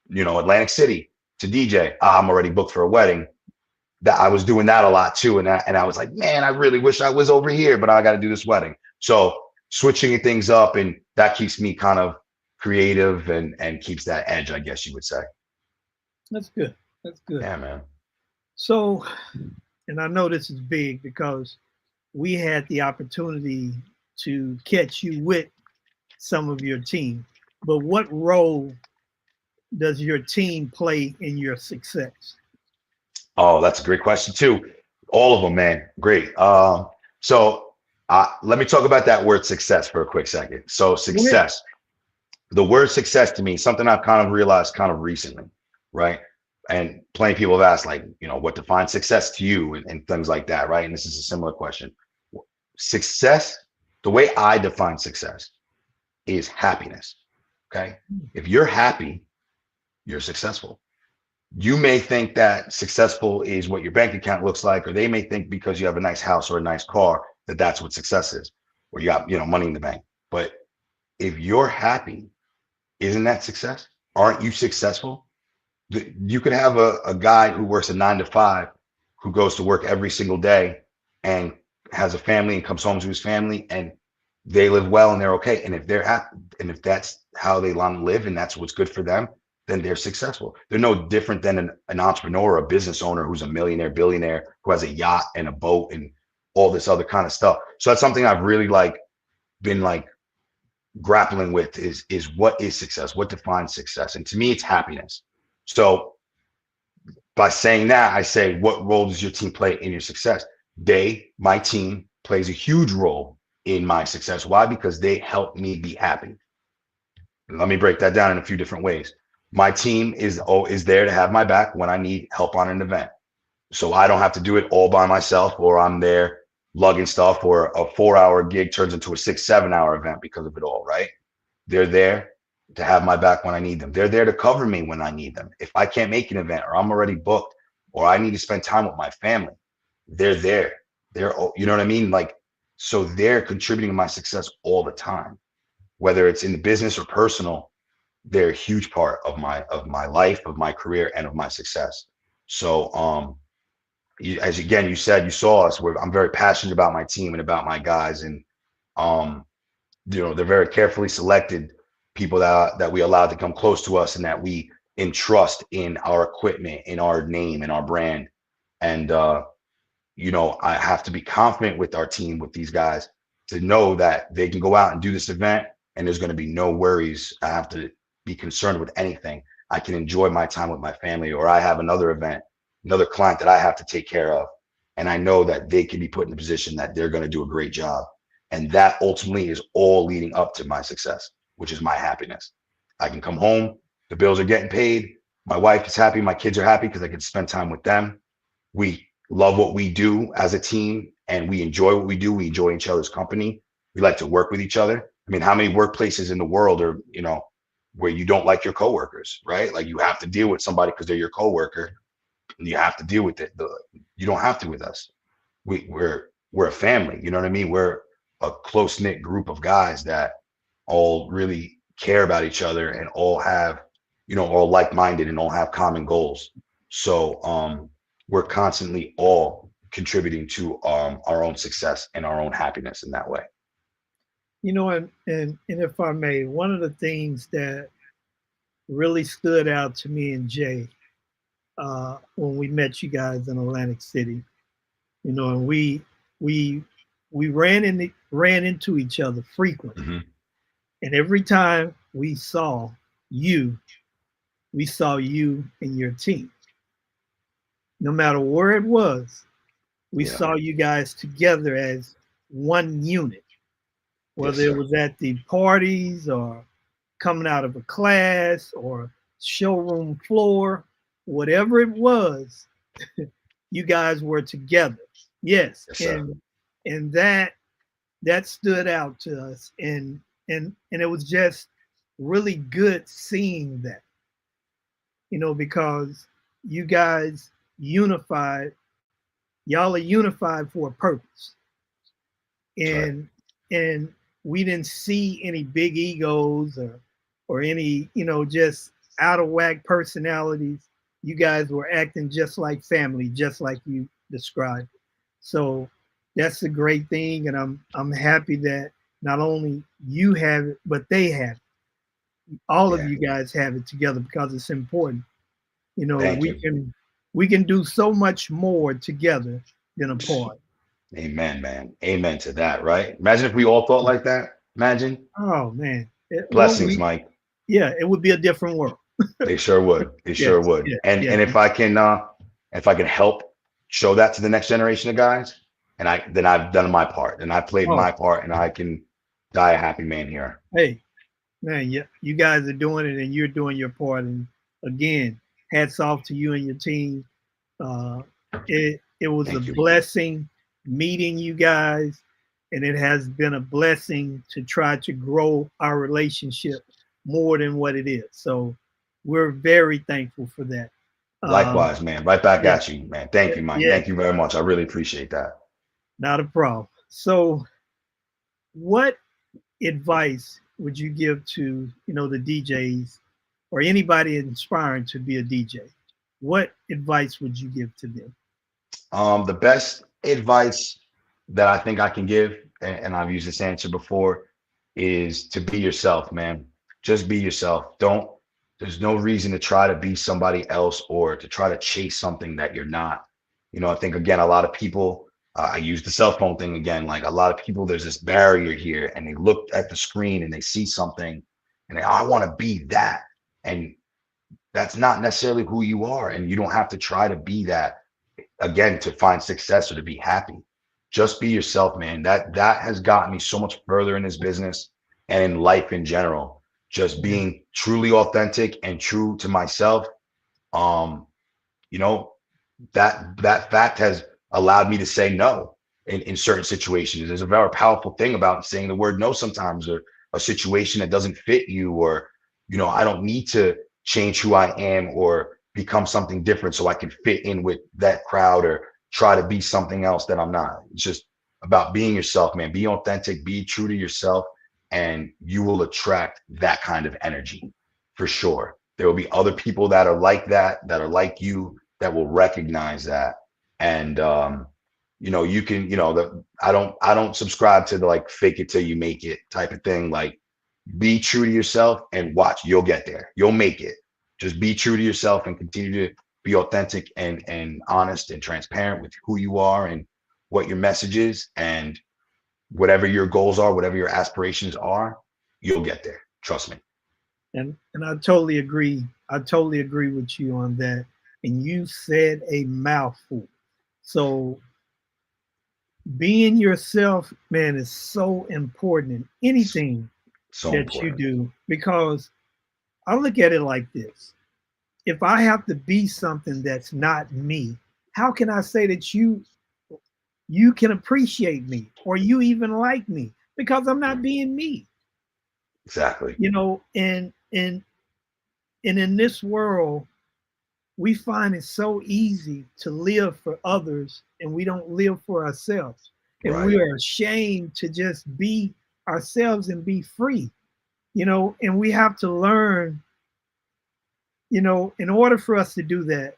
Atlantic City to DJ. I'm already booked for a wedding. That I was doing that a lot too. And I was like, man, I really wish I was over here, but I got to do this wedding. So switching things up, and that keeps me kind of creative and keeps that edge, I guess you would say. That's good. That's good. Yeah, man. So, and I know this is big because we had the opportunity to catch you with some of your team, but what role does your team play in your success? Oh, that's a great question too. All of them, man. Great. So let me talk about that word success for a quick second. So success, the word success to me, something I've kind of realized kind of recently, right? And plenty of people have asked, like, what defines success to you and things like that, right? And this is a similar question. Success, the way I define success is happiness, okay? If you're happy, you're successful. You may think that successful is what your bank account looks like, or they may think because you have a nice house or a nice car that that's what success is, or you got, money in the bank. But if you're happy, isn't that success? Aren't you successful? You could have a guy who works a 9 to 5, who goes to work every single day and has a family and comes home to his family, and they live well and they're okay. And if they're happy, and if that's how they want to live and that's what's good for them, then they're successful. They're no different than an entrepreneur or a business owner who's a millionaire, billionaire, who has a yacht and a boat and all this other kind of stuff. So that's something I've really been grappling with is what is success? What defines success? And to me, it's happiness. So by saying that, I say, what role does your team play in your success? My team plays a huge role in my success. Why? Because they help me be happy. Let me break that down in a few different ways. My team is there to have my back when I need help on an event. So I don't have to do it all by myself, or I'm there lugging stuff, or a 4-hour gig turns into a 6-7 hour event because of it all, right? They're there to have my back when I need them. They're there to cover me when I need them. If I can't make an event, or I'm already booked, or I need to spend time with my family, they're there. You know what I mean? So they're contributing to my success all the time, whether it's in the business or personal. They're a huge part of my life, of my career, and of my success. So, as again, you said, you saw us, where I'm very passionate about my team and about my guys, and they're very carefully selected people that we allow to come close to us, and that we entrust in our equipment, in our name, in our brand. And I have to be confident with our team, with these guys, to know that they can go out and do this event, and there's going to be no worries. I have to be concerned with anything. I can enjoy my time with my family, or I have another event, another client that I have to take care of, and I know that they can be put in a position that they're going to do a great job. And that ultimately is all leading up to my success, which is my happiness. I can come home, the bills are getting paid, my wife is happy, my kids are happy because I can spend time with them. We love what we do as a team, and we enjoy what we do. We enjoy each other's company. We like to work with each other. I mean, how many workplaces in the world are, where you don't like your coworkers, right? Like, you have to deal with somebody because they're your coworker, and you have to deal with it. You don't have to with us. We're a family. You know what I mean? We're a close-knit group of guys that all really care about each other, and all have, all like-minded, and all have common goals. So we're constantly all contributing to our own success and our own happiness in that way. You know, and if I may, one of the things that really stood out to me and Jay when we met you guys in Atlantic City, you know, and we ran into each other frequently, Mm-hmm. and every time we saw you and your team. No matter where it was, we Yeah. saw you guys together as one unit, whether Yes, it sir. was at the parties or coming out of a class or showroom floor, whatever it was, you guys were together. Yes, Yes, sir. and that stood out to us, and it was just really good seeing that, you know, because you guys unified, y'all are unified for a purpose, That's right. and we didn't see any big egos or any, you know, just out of whack personalities. You guys were acting just like family, just like you described. So that's a great thing, and I'm happy that not only you have it, but they have it. All of Yeah. you guys have it together because it's important. You know, Thank we you. can do so much more together than apart. Amen, man. Amen to that, right? Imagine if we all thought like that. Imagine. Oh man. Well, Blessings, Mike. yeah, it would be a different world. They sure would. They sure Yes, would. yeah, And yeah. and if I can help show that to the next generation of guys, and then I've done my part and I played Oh, my part and I can die a happy man here. hey, man, yeah, you guys are doing it and you're doing your part. And again, hats off to you and your team. Uh, it was a Thank you. blessing meeting you guys, and it has been a blessing to try to grow our relationship more than what it is. So we're very thankful for that. Likewise, man. Right back Yeah, at you, man. Thank you, Mike. yeah, Thank you very much. I really appreciate that. not a problem. So, what advice would you give to, you know, the DJs or anybody inspiring to be a DJ? What advice would you give to them? The best advice that I think I can give, and I've used this answer before, is to be yourself, man. Just be yourself. There's no reason to try to be somebody else or to try to chase something that you're not. You know, I think again, a lot of people, I use the cell phone thing again, like a lot of people, there's this barrier here and they look at the screen and they see something and I want to be that. And that's not necessarily who you are. And you don't have to try to be that again to find success or to be happy. Just be yourself, man. That has gotten me so much further in this business and in life in general. Just being truly authentic and true to myself. Um, you know, that fact has allowed me to say no in certain situations. There's a very powerful thing about saying the word no sometimes, or a situation that doesn't fit you, or you know, I don't need to change who I am or become something different so I can fit in with that crowd or try to be something else that I'm not. It's just about being yourself, man. Be authentic, be true to yourself, and you will attract that kind of energy for sure. There will be other people that are like that are like you, that will recognize that. And you know, you can, you know, I don't subscribe to the like fake it till you make it type of thing. Like, be true to yourself and watch, you'll get there. You'll make it. Just be true to yourself and continue to be authentic and honest and transparent with who you are and what your message is, and whatever your goals are, whatever your aspirations are, you'll get there. Trust me. And I totally agree. I totally agree with you on that. And you said a mouthful. So being yourself, man, is so important in anything So that you important. do, because I look at it like this. If I have to be something that's not me, how can I say that you can appreciate me or you even like me? Because I'm not being me. Exactly. You know, and in this world, we find it so easy to live for others and we don't live for ourselves. And Right. we are ashamed to just be ourselves and be free, you know, and we have to learn, you know, in order for us to do that,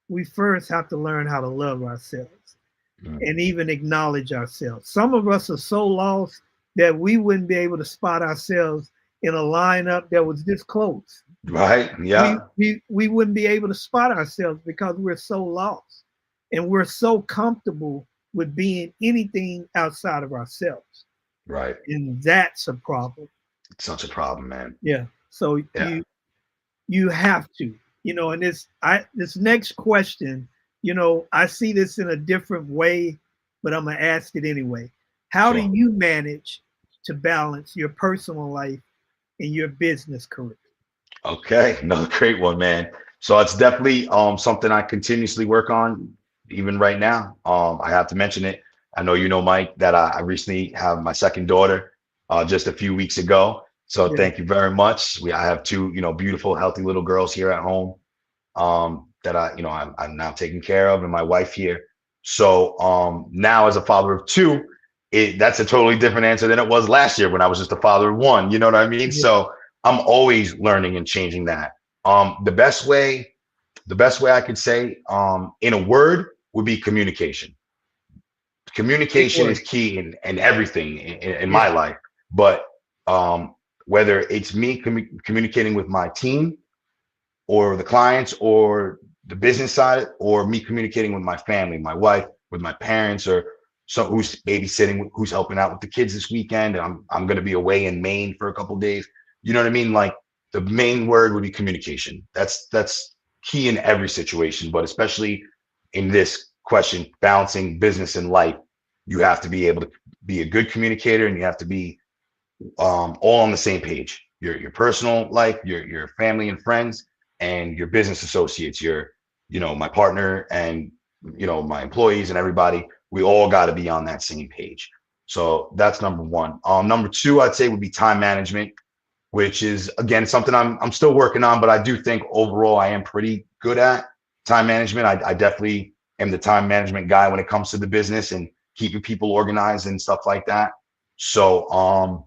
we first have to learn how to love ourselves and even acknowledge ourselves. Some of us are so lost that we wouldn't be able to spot ourselves in a lineup that was this close. Right. Yeah. We wouldn't be able to spot ourselves because we're so lost and we're so comfortable with being anything outside of ourselves. Right. And that's a problem. It's such a problem, man. Yeah. So you have to, and this next question, I see this in a different way, but I'm gonna ask it anyway. How do you manage to balance your personal life and your business career? Okay, another great one, man. So it's definitely something I continuously work on, even right now. I have to mention it. I know Mike, that I recently have my second daughter just a few weeks ago. So thank you very much. I have two, beautiful, healthy little girls here at home that I'm now taking care of, and my wife here. So now, as a father of two, that's a totally different answer than it was last year when I was just a father of one. You know what I mean? Yeah. So I'm always learning and changing that. The best way I could say in a word would be communication. Communication is key in everything in my life, but whether it's me communicating with my team or the clients or the business side, or me communicating with my family, my wife, with my parents, or who's babysitting, who's helping out with the kids this weekend, and I'm going to be away in Maine for a couple of days. You know what I mean? Like, the main word would be communication. That's key in every situation, but especially in this question, balancing business and life, you have to be able to be a good communicator, and you have to be all on the same page. Your personal life, your family and friends, and your business associates, my partner, and my employees and everybody. We all got to be on that same page. So that's number one. Number two, I'd say, would be time management, which is, again, something I'm still working on, but I do think overall I am pretty good at time management. I definitely am the time management guy when it comes to the business and keeping people organized and stuff like that. So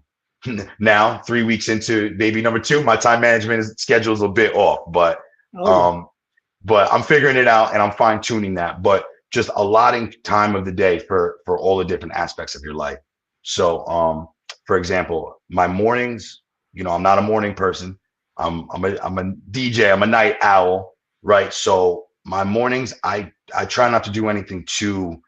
now, 3 weeks into baby number two, my time management schedule is a bit off, but I'm figuring it out and I'm fine tuning that. But just allotting time of the day for all the different aspects of your life. So, for example, my mornings, I'm not a morning person. I'm a DJ. I'm a night owl, right? So my mornings, I try not to do anything too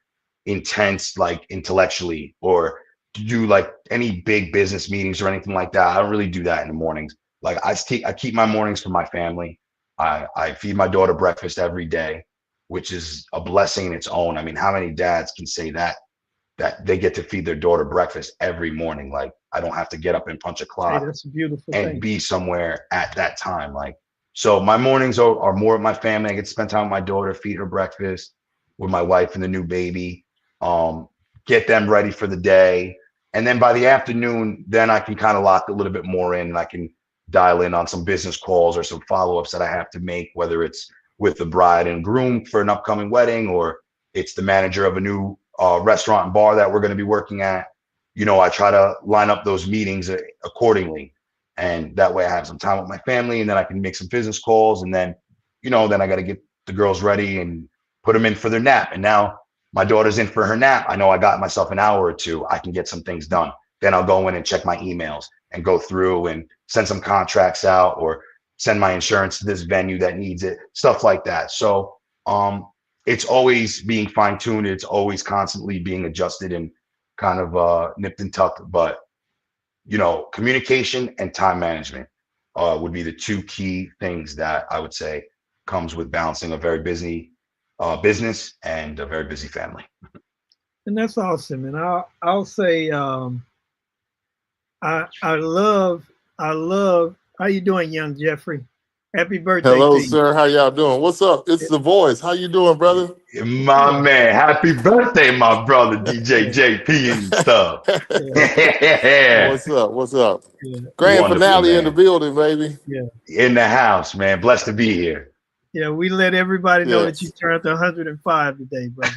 intense, like intellectually, or to do like any big business meetings or anything like that. I don't really do that in the mornings. Like, I keep my mornings for my family. I feed my daughter breakfast every day, which is a blessing in its own. I mean, how many dads can say that they get to feed their daughter breakfast every morning? Like, I don't have to get up and punch a clock. Hey, that's a beautiful and thing. Be somewhere at that time. Like, so my mornings are more with my family. I get to spend time with my daughter, feed her breakfast, with my wife and the new baby, get them ready for the day. And then by the afternoon, then I can kind of lock a little bit more in, and I can dial in on some business calls or some follow-ups that I have to make, whether it's with the bride and groom for an upcoming wedding, or it's the manager of a new restaurant and bar that we're going to be working at. I try to line up those meetings accordingly, and that way I have some time with my family, and then I can make some business calls, and then then I got to get the girls ready and put them in for their nap. And now my daughter's in for her nap. I know I got myself an hour or two. I can get some things done. Then I'll go in and check my emails and go through and send some contracts out, or send my insurance to this venue that needs it, stuff like that. So it's always being fine-tuned. It's always constantly being adjusted and kind of nipped and tucked. But communication and time management would be the two key things that I would say comes with balancing a very busy business and a very busy family. And that's awesome. And I'll say I love. How you doing, young Jeffrey? Happy birthday. Hello, to you. sir. How y'all doing? What's up? It's the voice. How you doing, brother? My man, happy birthday, my brother, DJ JP and stuff. Yeah. What's up? Yeah. Grand Wonderful, finale man. in the building, baby. Yeah. In the house, man. Blessed to be here. Yeah, we let everybody know Yes. that you turned to 105 today, bro.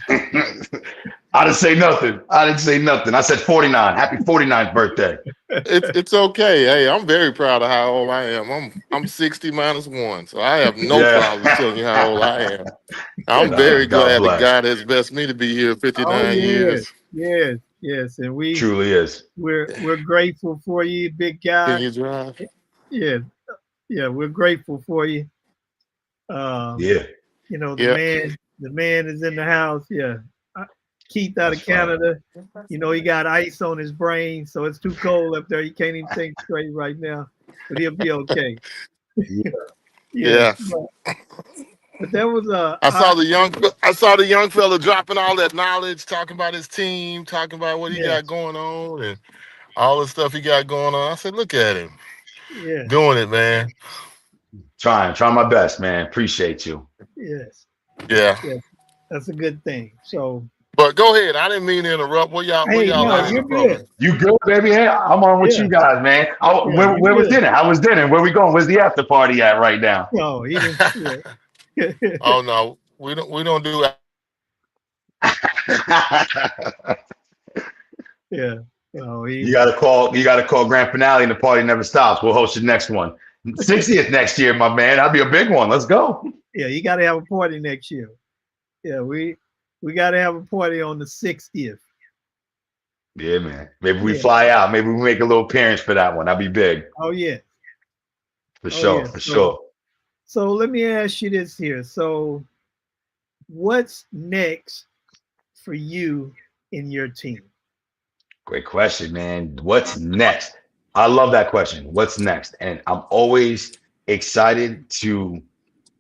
I didn't say nothing. I said 49. Happy 49th birthday. It's okay. Hey, I'm very proud of how old I am. I'm 60 minus 1, so I have no problem telling you how old I am. I'm very God glad that bless. God has blessed me to be here 59 years. yes, and Truly is. we're grateful for you, big Can guy. you drive? Yeah, we're grateful for you. Yeah. The man is in the house. Yeah, Keith out That's of fine. Canada. He got ice on his brain, so it's too cold up there. He can't even think straight right now, but he'll be okay. Yeah. But that was I saw the young fella dropping all that knowledge, talking about his team, talking about what he got going on and all the stuff he got going on. I said, look at him. Yeah. Doing it, man. Trying my best, man. Appreciate you. Yes. Yeah. That's a good thing. So But go ahead. I didn't mean to interrupt. Where y'all at in you're the program? good. You good, baby? Hey, I'm on with you guys, man. Where was dinner? How was dinner? Where we going? Where's the after party at right now? No, he didn't. Oh no, we don't do that. Yeah. No, You gotta call Grand Finale and the party never stops. We'll host your next one. 60th next year, my man. That'll be a big one. Let's go. Yeah, you gotta have a party next year. Yeah, we gotta have a party on the 60th. Yeah, man. Maybe we fly out. Maybe we make a little appearance for that one. That'd be big. Oh yeah. For sure. So let me ask you this here. So what's next for you in your team? Great question, man. What's next? I love that question. What's next? And I'm always excited to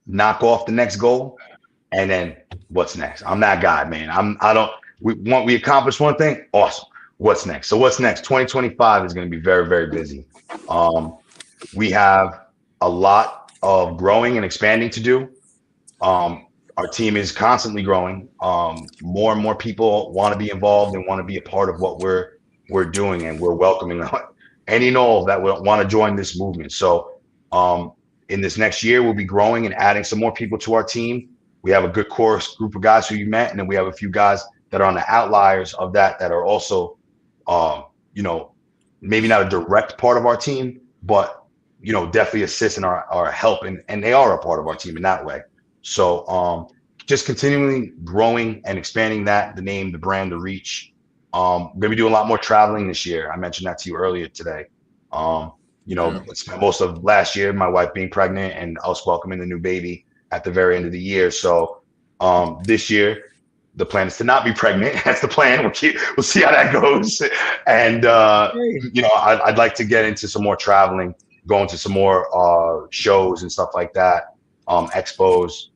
knock off the next goal and then what's next? I'm that guy, man. We accomplished one thing. Awesome. What's next? So what's next? 2025 is going to be very, very busy. We have a lot of growing and expanding to do. Our team is constantly growing. More and more people want to be involved and want to be a part of what we're doing, and we're welcoming any and all that will want to join this movement. So in this next year, we'll be growing and adding some more people to our team. We have a good core group of guys who you met, and then we have a few guys that are on the outliers of that are also, maybe not a direct part of our team, but definitely assist in our help, and they are a part of our team in that way. So just continually growing and expanding the name, the brand, the reach. We're gonna be doing a lot more traveling this year. I mentioned that to you earlier today. Spent most of last year, my wife being pregnant and us welcoming the new baby at the very end of the year. So this year, the plan is to not be pregnant. That's the plan. We'll see how that goes. And I'd like to get into some more traveling, going to some more shows and stuff like that, expos,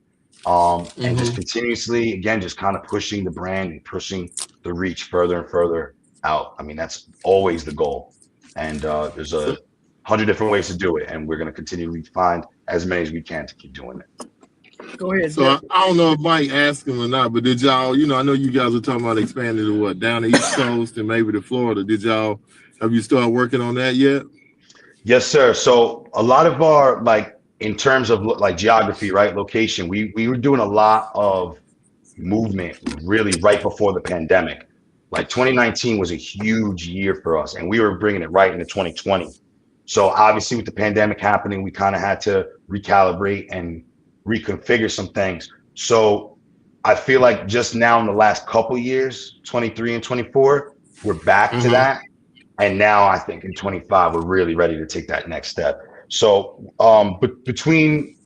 and just continuously, again, just kind of pushing the brand and pushing the reach further and further out. I mean, that's always the goal. And there's 100 different ways to do it, and we're going to continually find as many as we can to keep doing it. Go ahead. So I don't know if Mike asked him or not, but did y'all, I know you guys were talking about expanding to down the East Coast and maybe to Florida. Have you started working on that yet? Yes, sir. So a lot of our, in terms of geography, right, location, we were doing a lot of movement really right before the pandemic. 2019 was a huge year for us, and we were bringing it right into 2020. So obviously with the pandemic happening, we kind of had to recalibrate and reconfigure some things. So I feel like just now in the last couple years, 23 and 24, we're back to that. And now I think in 25, we're really ready to take that next step. So but between,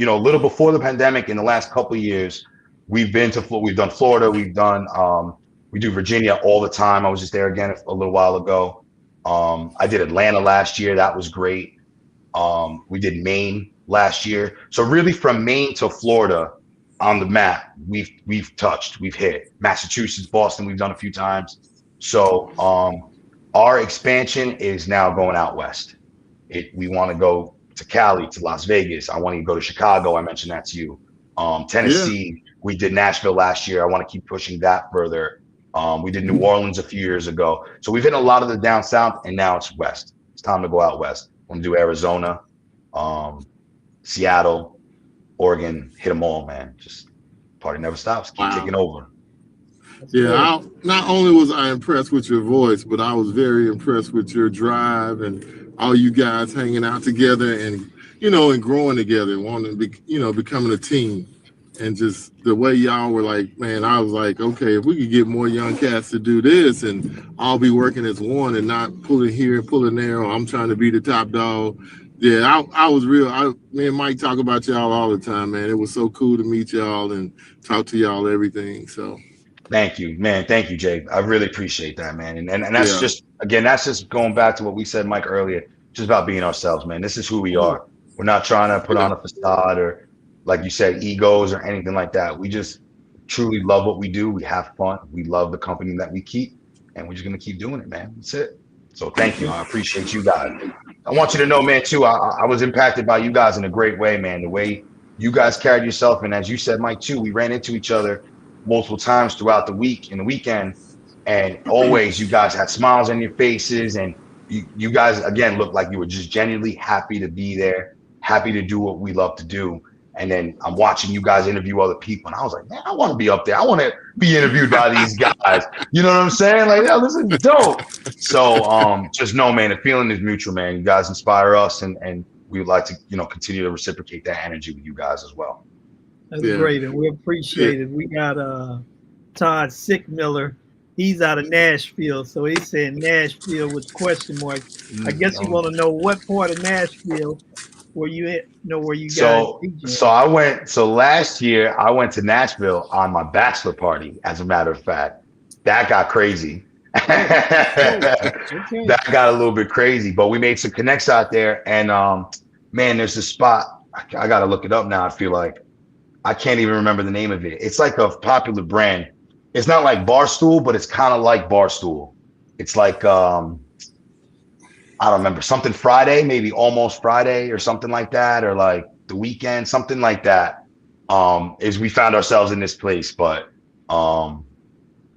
a little before the pandemic in the last couple of years, we've done Florida, we do Virginia all the time. I was just there again a little while ago. I did Atlanta last year. That was great. We did Maine last year. So really from Maine to Florida on the map, we've hit Massachusetts, Boston, we've done a few times. So our expansion is now going out west. We want to go to Cali, to Las Vegas. I want to go to Chicago. I mentioned that to you. Tennessee, we did Nashville last year. I want to keep pushing that further. We did New Orleans a few years ago. So we've hit a lot of the down south, and now it's west. It's time to go out west. I want to do Arizona, Seattle, Oregon, hit them all, man. Just party never stops. Keep taking over. Yeah, not only was I impressed with your voice, but I was very impressed with your drive and all you guys hanging out together and, and growing together, wanting to be, becoming a team. and just the way y'all were like, man, I was like, okay, if we could get more young cats to do this and all be working as one and not pulling here, pulling there, or I'm trying to be the top dog. Yeah, I was real. Me and Mike talk about y'all all the time, man. It was so cool to meet y'all and talk to y'all, everything. So thank you, man. Thank you, Jay. I really appreciate that, man. And that's just, again, that's just going back to what we said, Mike, earlier, just about being ourselves, man. This is who we are. We're not trying to put on a facade or, like you said, egos or anything like that. We just truly love what we do. We have fun. We love the company that we keep, and we're just going to keep doing it, man. That's it. So thank you. I appreciate you guys. I want you to know, man, too, I was impacted by you guys in a great way, man. The way you guys carried yourself. And as you said, Mike, too, we ran into each other multiple times throughout the week and the weekend. And always you guys had smiles on your faces. And you guys, again, looked like you were just genuinely happy to be there, happy to do what we love to do. And then I'm watching you guys interview other people. And I was like, man, I want to be up there. I want to be interviewed by these guys. You know what I'm saying? Like, yeah, this is dope. So just know, man, the feeling is mutual, man. You guys inspire us. And we would like to, continue to reciprocate that energy with you guys as well. That's great. And we appreciate it. We got Todd Sickmiller. He's out of Nashville. So he said Nashville with question marks. I guess you want to know what part of Nashville where you guys. So last year I went to Nashville on my bachelor party, as a matter of fact. That got crazy. That got a little bit crazy, but we made some connects out there. And man, there's this spot. I gotta look it up now. I feel like I can't even remember the name of it. It's like a popular brand. It's not like Barstool, but it's kind of like Barstool. It's like I don't remember, something Friday, maybe Almost Friday or something like that, or like the weekend, something like that. Is we found ourselves in this place, but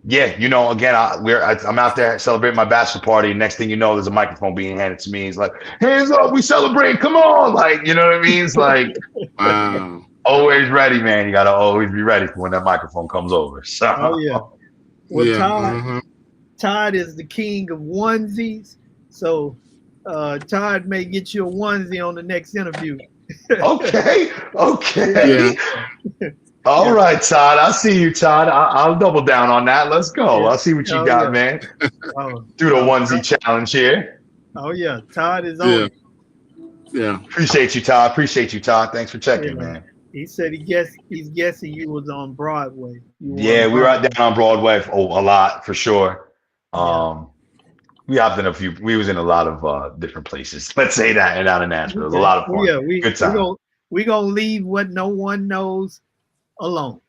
yeah, again, I'm out there celebrating my bachelor party. Next thing you know, there's a microphone being handed to me. It's like, hands up, we celebrate, come on, like, you know what I mean? It's like, wow. Always ready, man. You gotta always be ready for when that microphone comes over. So, Well, Todd is the king of onesies, so Todd may get you a onesie on the next interview. Okay. All right, Todd. I see you, Todd. I'll double down on that. Let's go. I'll see what you got, man. Do the onesie challenge here. Oh yeah, Todd is on. Yeah. Appreciate you, Todd. Thanks for checking, man. He said he's guessing you was on Broadway. We were out down on Broadway a lot for sure. We hopped in we was in a lot of different places. Let's say that, and out in Nashville. It was a lot of fun. Good time. We're gonna leave what no one knows alone.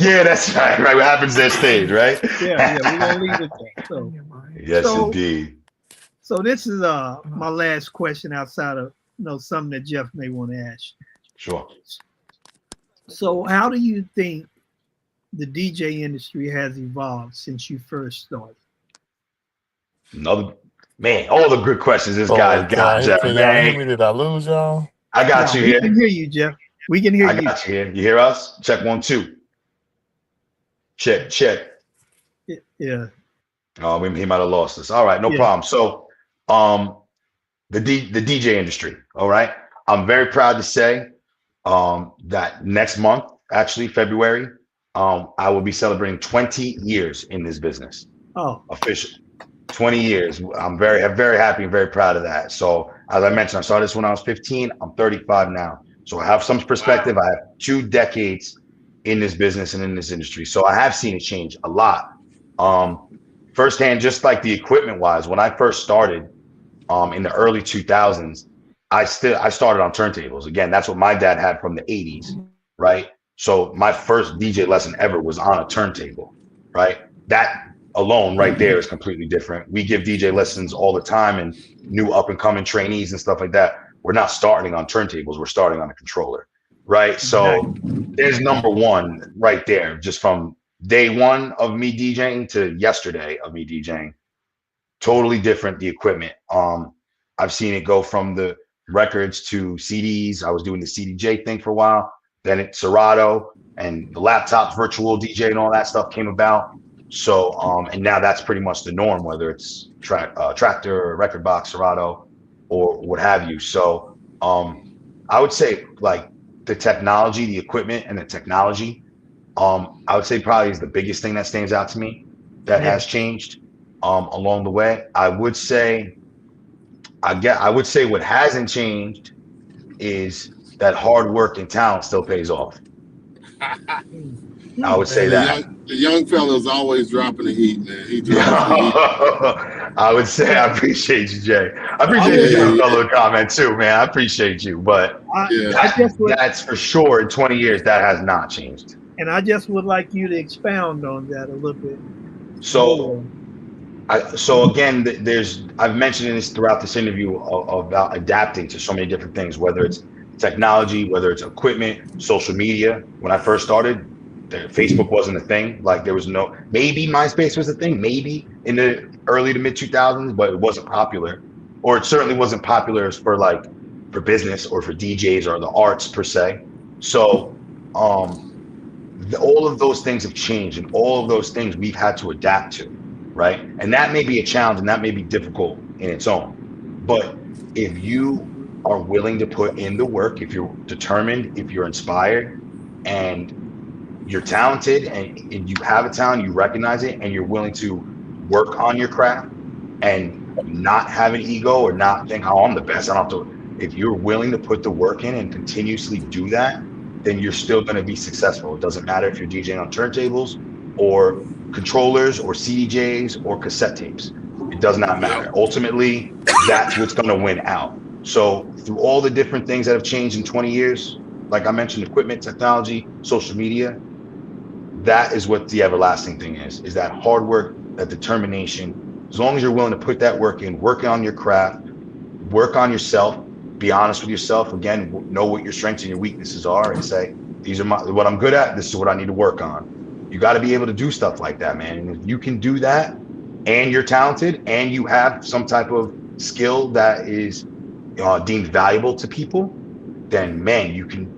Yeah, that's right. Right. What happens there stays, right? Yeah, we're gonna leave it there. So, yes, indeed. So this is my last question outside of something that Jeff may want to ask. Sure. So how do you think the DJ industry has evolved since you first started? Another man, all the good questions this guy's got, Jeff. Did I lose y'all? I got you here. We can hear you, Jeff. We can hear you. I got you here. You hear us? Check 1, 2. Check. Yeah. Oh, he might have lost us. All right, no problem. So, the DJ industry. All right, I'm very proud to say that next month, actually February, I will be celebrating 20 years in this business. Oh, official 20 years. I'm very happy and very proud of that. So as I mentioned, I started this when I was 15. I'm 35 now. So I have some perspective. I have 2 decades in this business and in this industry. So I have seen it change a lot. Firsthand, just like the equipment wise, when I first started in the early 2000s, I started on turntables. Again, that's what my dad had from the 80s, right? So my first DJ lesson ever was on a turntable, right? That alone right there is completely different. We give DJ lessons all the time, and new up and coming trainees and stuff like that. We're not starting on turntables. We're starting on a controller, right? So there's number one right there, just from day one of me DJing to yesterday of me DJing. Totally different, the equipment. I've seen it go from the records to CDs. I was doing the CDJ thing for a while. Then it's Serato and the laptops, virtual DJ and all that stuff came about. So, and now that's pretty much the norm, whether it's Tractor or Record Box, Serato, or what have you. So, I would say like the technology, the equipment and the technology, I would say probably is the biggest thing that stands out to me that has changed along the way. I would say what hasn't changed is that hard work and talent still pays off. I would say that. The young fella's always dropping the heat, man. He drops the heat. I would say I appreciate you, Jay. I appreciate your fellow comment too, man. I appreciate you. But that's for sure in 20 years, that has not changed. And I just would like you to expound on that a little bit. So, again, I've mentioned this throughout this interview about adapting to so many different things, whether it's technology, whether it's equipment, social media. When I first started, Facebook wasn't a thing. Like there was maybe MySpace was a thing, maybe in the early to mid 2000s, but it wasn't popular, or it certainly wasn't popular for business or for DJs or the arts per se. So, all of those things have changed, and all of those things we've had to adapt to, right? And that may be a challenge, and that may be difficult in its own. But if you are willing to put in the work, if you're determined, if you're inspired, and you're talented, and you have a talent, you recognize it, and you're willing to work on your craft and not have an ego or not think, oh, I'm the best, I don't have to. If you're willing to put the work in and continuously do that, then you're still going to be successful. It doesn't matter if you're DJing on turntables or controllers or CDJs or cassette tapes. It does not matter. Ultimately, that's what's going to win out. So through all the different things that have changed in 20 years, like I mentioned, equipment, technology, social media, that is what the everlasting thing is that hard work, that determination. As long as you're willing to put that work in, work on your craft, work on yourself, be honest with yourself. Again, know what your strengths and your weaknesses are, and say, these are what I'm good at. This is what I need to work on. You got to be able to do stuff like that, man. And if you can do that, and you're talented, and you have some type of skill that is deemed valuable to people, then man, you can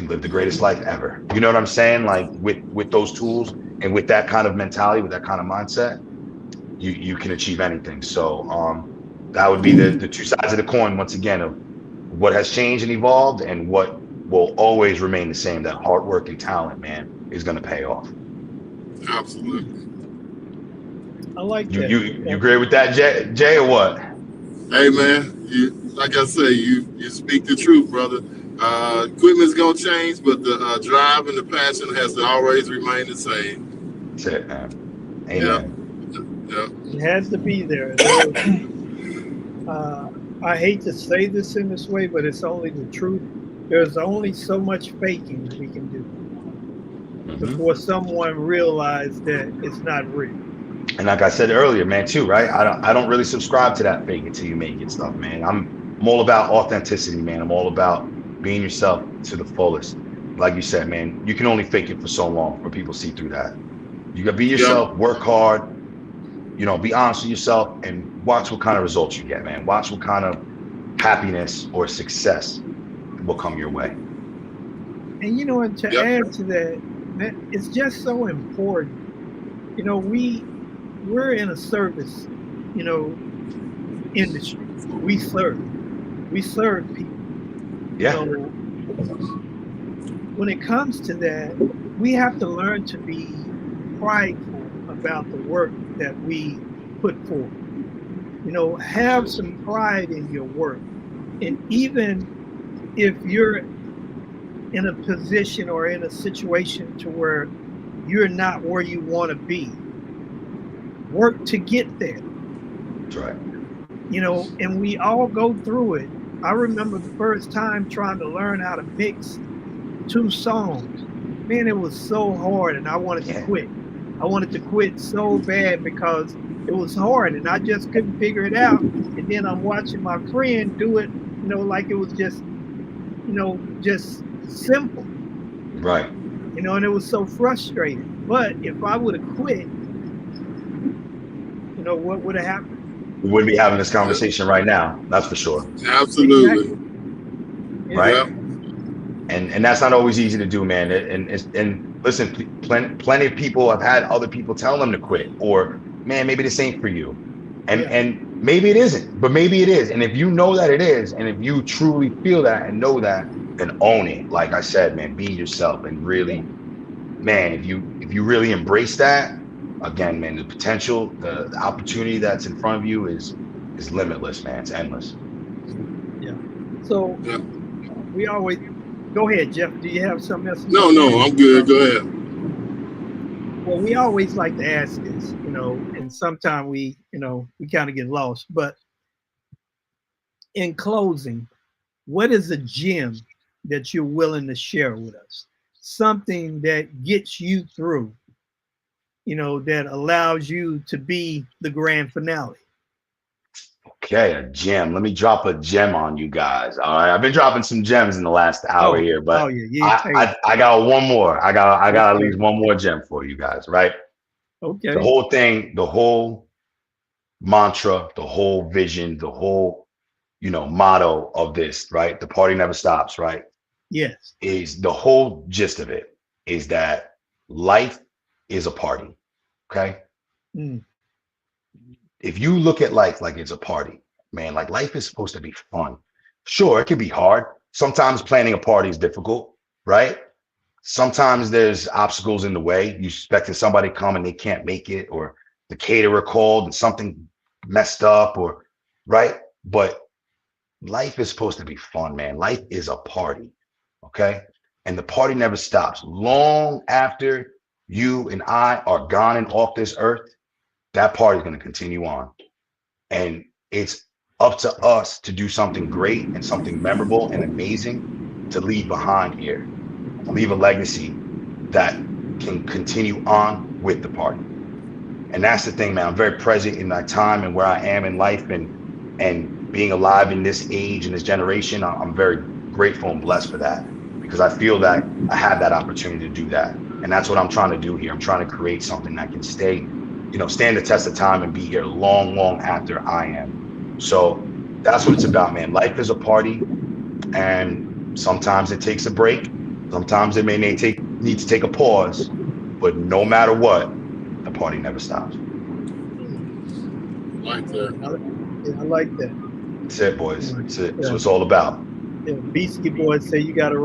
live the greatest life ever. You know what I'm saying? Like with those tools and with that kind of mentality, with that kind of mindset, you can achieve anything. So that would be the two sides of the coin, once again, of what has changed and evolved, and what will always remain the same. That hard work and talent, man, is going to pay off. Absolutely. I like that. You agree with that, Jay, or what? Hey, man, like I say, you speak the truth, brother. Equipment's gonna change, but the drive and the passion has to always remain the same. That's it, man. Amen. Yeah. It has to be there. I hate to say this in this way, but it's only the truth. There's only so much faking we can do before someone realizes that it's not real. And like I said earlier, man, too, right? I don't really subscribe to that fake until you make it stuff, man. I'm all about authenticity, man. I'm all about being yourself to the fullest. Like you said, man, you can only fake it for so long before people see through that. You gotta be yourself, work hard, be honest with yourself, and watch what kind of results you get, man. Watch what kind of happiness or success will come your way. And and to add to that, it's just so important. We're in a service, industry. We serve people. Yeah. So when it comes to that, we have to learn to be prideful about the work that we put forth. Have some pride in your work. And even if you're in a position or in a situation to where you're not where you want to be, work to get there. That's right. And we all go through it. I remember the first time trying to learn how to mix 2 songs. Man, it was so hard, and I wanted to quit. I wanted to quit so bad because it was hard, and I just couldn't figure it out. And then I'm watching my friend do it, like it was just, just simple. Right. And it was so frustrating. But if I would have quit, what would have happened? We wouldn't be having this conversation right now. That's for sure. Absolutely. Exactly. Right. Yeah. And that's not always easy to do, man. And listen, plenty of people have had other people tell them to quit, or man, maybe this ain't for you, and maybe it isn't, but maybe it is. And if you know that it is, and if you truly feel that and know that, and own it. Like I said, man, be yourself and really, man, if you really embrace that, again, man, the potential, the opportunity that's in front of you is limitless, man. It's endless. Yeah. So we always go ahead, Jeff. Do you have something else? No, I'm good. Go ahead. Well, we always like to ask this, and sometimes we kind of get lost. But in closing, what is a gem that you're willing to share with us? Something that gets you through, that allows you to be the grand finale. Okay, a gem. Let me drop a gem on you guys. All right, I've been dropping some gems in the last hour here, but I got one more. I got at least one more gem for you guys, right? Okay. The whole thing, the whole mantra, the whole vision, the whole, motto of this, right? The party never stops, right? Yes. Is the whole gist of it is that life is a party. Okay. If you look at life like it's a party, man, like life is supposed to be fun. Sure, it can be hard. Sometimes planning a party is difficult, right? Sometimes there's obstacles in the way. You expecting somebody to come and they can't make it, or the caterer called and something messed up, or right? But life is supposed to be fun, man. Life is a party, okay? And the party never stops. Long after you and I are gone and off this earth, that party is going to continue on. And it's up to us to do something great and something memorable and amazing to leave behind here, to leave a legacy that can continue on with the party. And that's the thing, man. I'm very present in my time and where I am in life, and being alive in this age and this generation. I'm very grateful and blessed for that, because I feel that I have that opportunity to do that. And that's what I'm trying to do here. I'm trying to create something that can stand the test of time and be here long, long after I am. So that's what it's about, man. Life is a party, and sometimes it takes a break. Sometimes it may need to take a pause, but no matter what, the party never stops. Like that. I like that. That's it, boys. That's it. That's what it's all about. Yeah, Beastie Boys say you gotta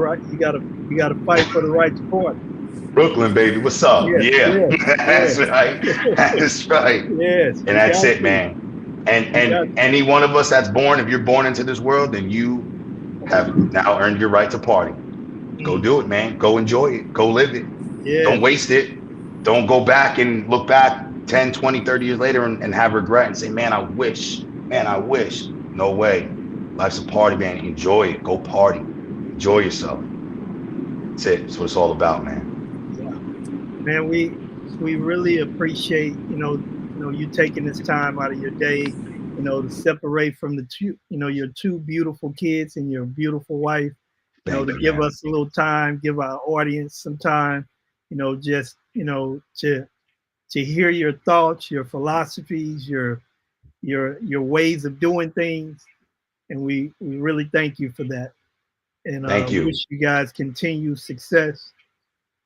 fight for the right to party. Brooklyn, baby, what's up? Yeah. That's right. That's right. Yes. And that's it, man. And any one of us that's born, if you're born into this world, then you have now earned your right to party. Go do it, man. Go enjoy it. Go live it. Yeah. Don't waste it. Don't go back and look back 10, 20, 30 years later and have regret and say, man, I wish. No way. Life's a party, man. Enjoy it. Go party. Enjoy yourself. That's it. That's what it's all about, man. Man, we really appreciate you taking this time out of your day, to separate from the two, your two beautiful kids and your beautiful wife, to give us a little time, give our audience some time, just to hear your thoughts, your philosophies, your ways of doing things, and we really thank you for that. And thank you. Wish you guys continued success.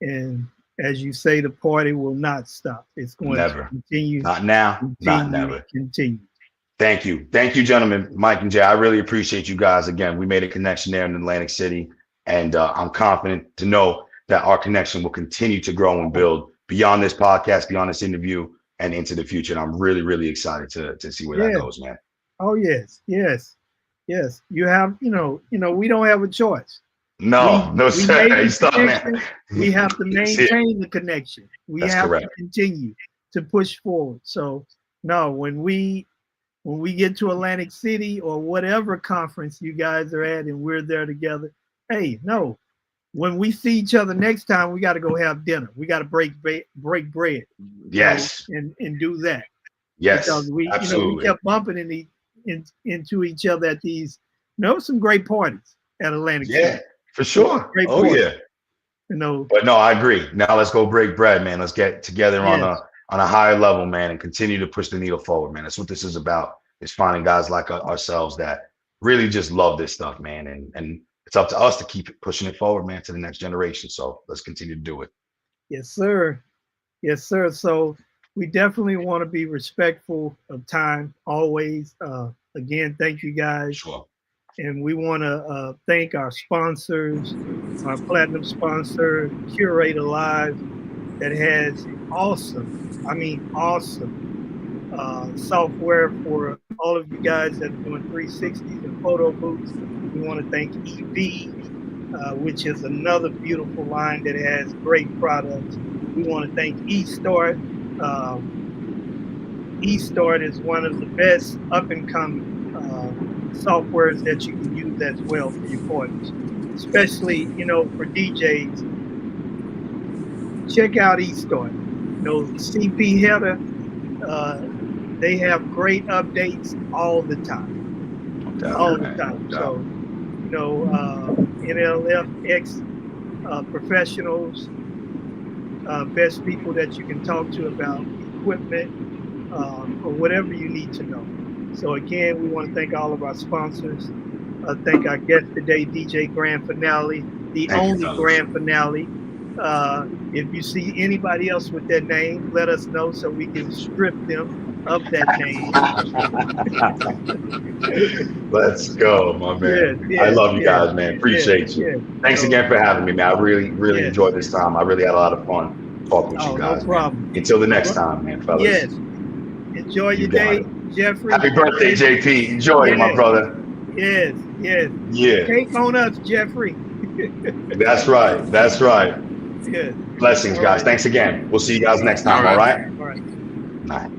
And as you say, the party will not stop. It's going to continue. Not now, not never. Continue. Thank you, gentlemen, Mike and Jay. I really appreciate you guys. Again, we made a connection there in Atlantic City, and I'm confident to know that our connection will continue to grow and build beyond this podcast, beyond this interview, and into the future. And I'm really, really excited to see where that goes, man. Oh yes. You have, we don't have a choice. No, sir. We have to maintain the connection. That's have correct. to continue to push forward. So no, when we get to Atlantic City or whatever conference you guys are at and we're there together, hey, no. When we see each other next time, we got to go have dinner. We got to break bread. Yes. And do that. Yes. Because absolutely. We kept bumping into each other at these, some great parties at Atlantic City. Yeah, for sure. Great oh parties. Yeah. But no, I agree. Now let's go break bread, man. Let's get together on a higher level, man, and continue to push the needle forward, man. That's what this is about. Is finding guys like ourselves that really just love this stuff, man, and it's up to us to keep pushing it forward, man, to the next generation. So let's continue to do it. Yes, sir. So we definitely want to be respectful of time always. Again, thank you guys. Sure. And we want to thank our sponsors, our platinum sponsor, Curator Live, that has awesome software for all of you guys that are doing 360s and photo booths. We want to thank EV, which is another beautiful line that has great products. We want to thank eStart. eStart is one of the best up-and-coming softwares that you can use as well for your parties, especially, for DJs. Check out eStart. CP Header, they have great updates all the time. So, NLFX professionals, best people that you can talk to about equipment or whatever you need to know. So again, we want to thank all of our sponsors. Thank our guest today, DJ Grand Finale, the only Grand Finale. If you see anybody else with that name, let us know so we can strip them of that name. Let's go, my man. I love you guys, man. Appreciate you. Thanks again for having me, man. I really enjoyed this time. I really had a lot of fun talking with you guys. No problem. Man. Until the next time, man, fellas. Yes. Enjoy your day, Jeffrey. Happy birthday, JP. Enjoy it, my brother. Yes. Yeah. Cake on us, Jeffrey. That's right. Yes. Blessings, guys. Thanks again. We'll see you guys next time, all right? All right. All right.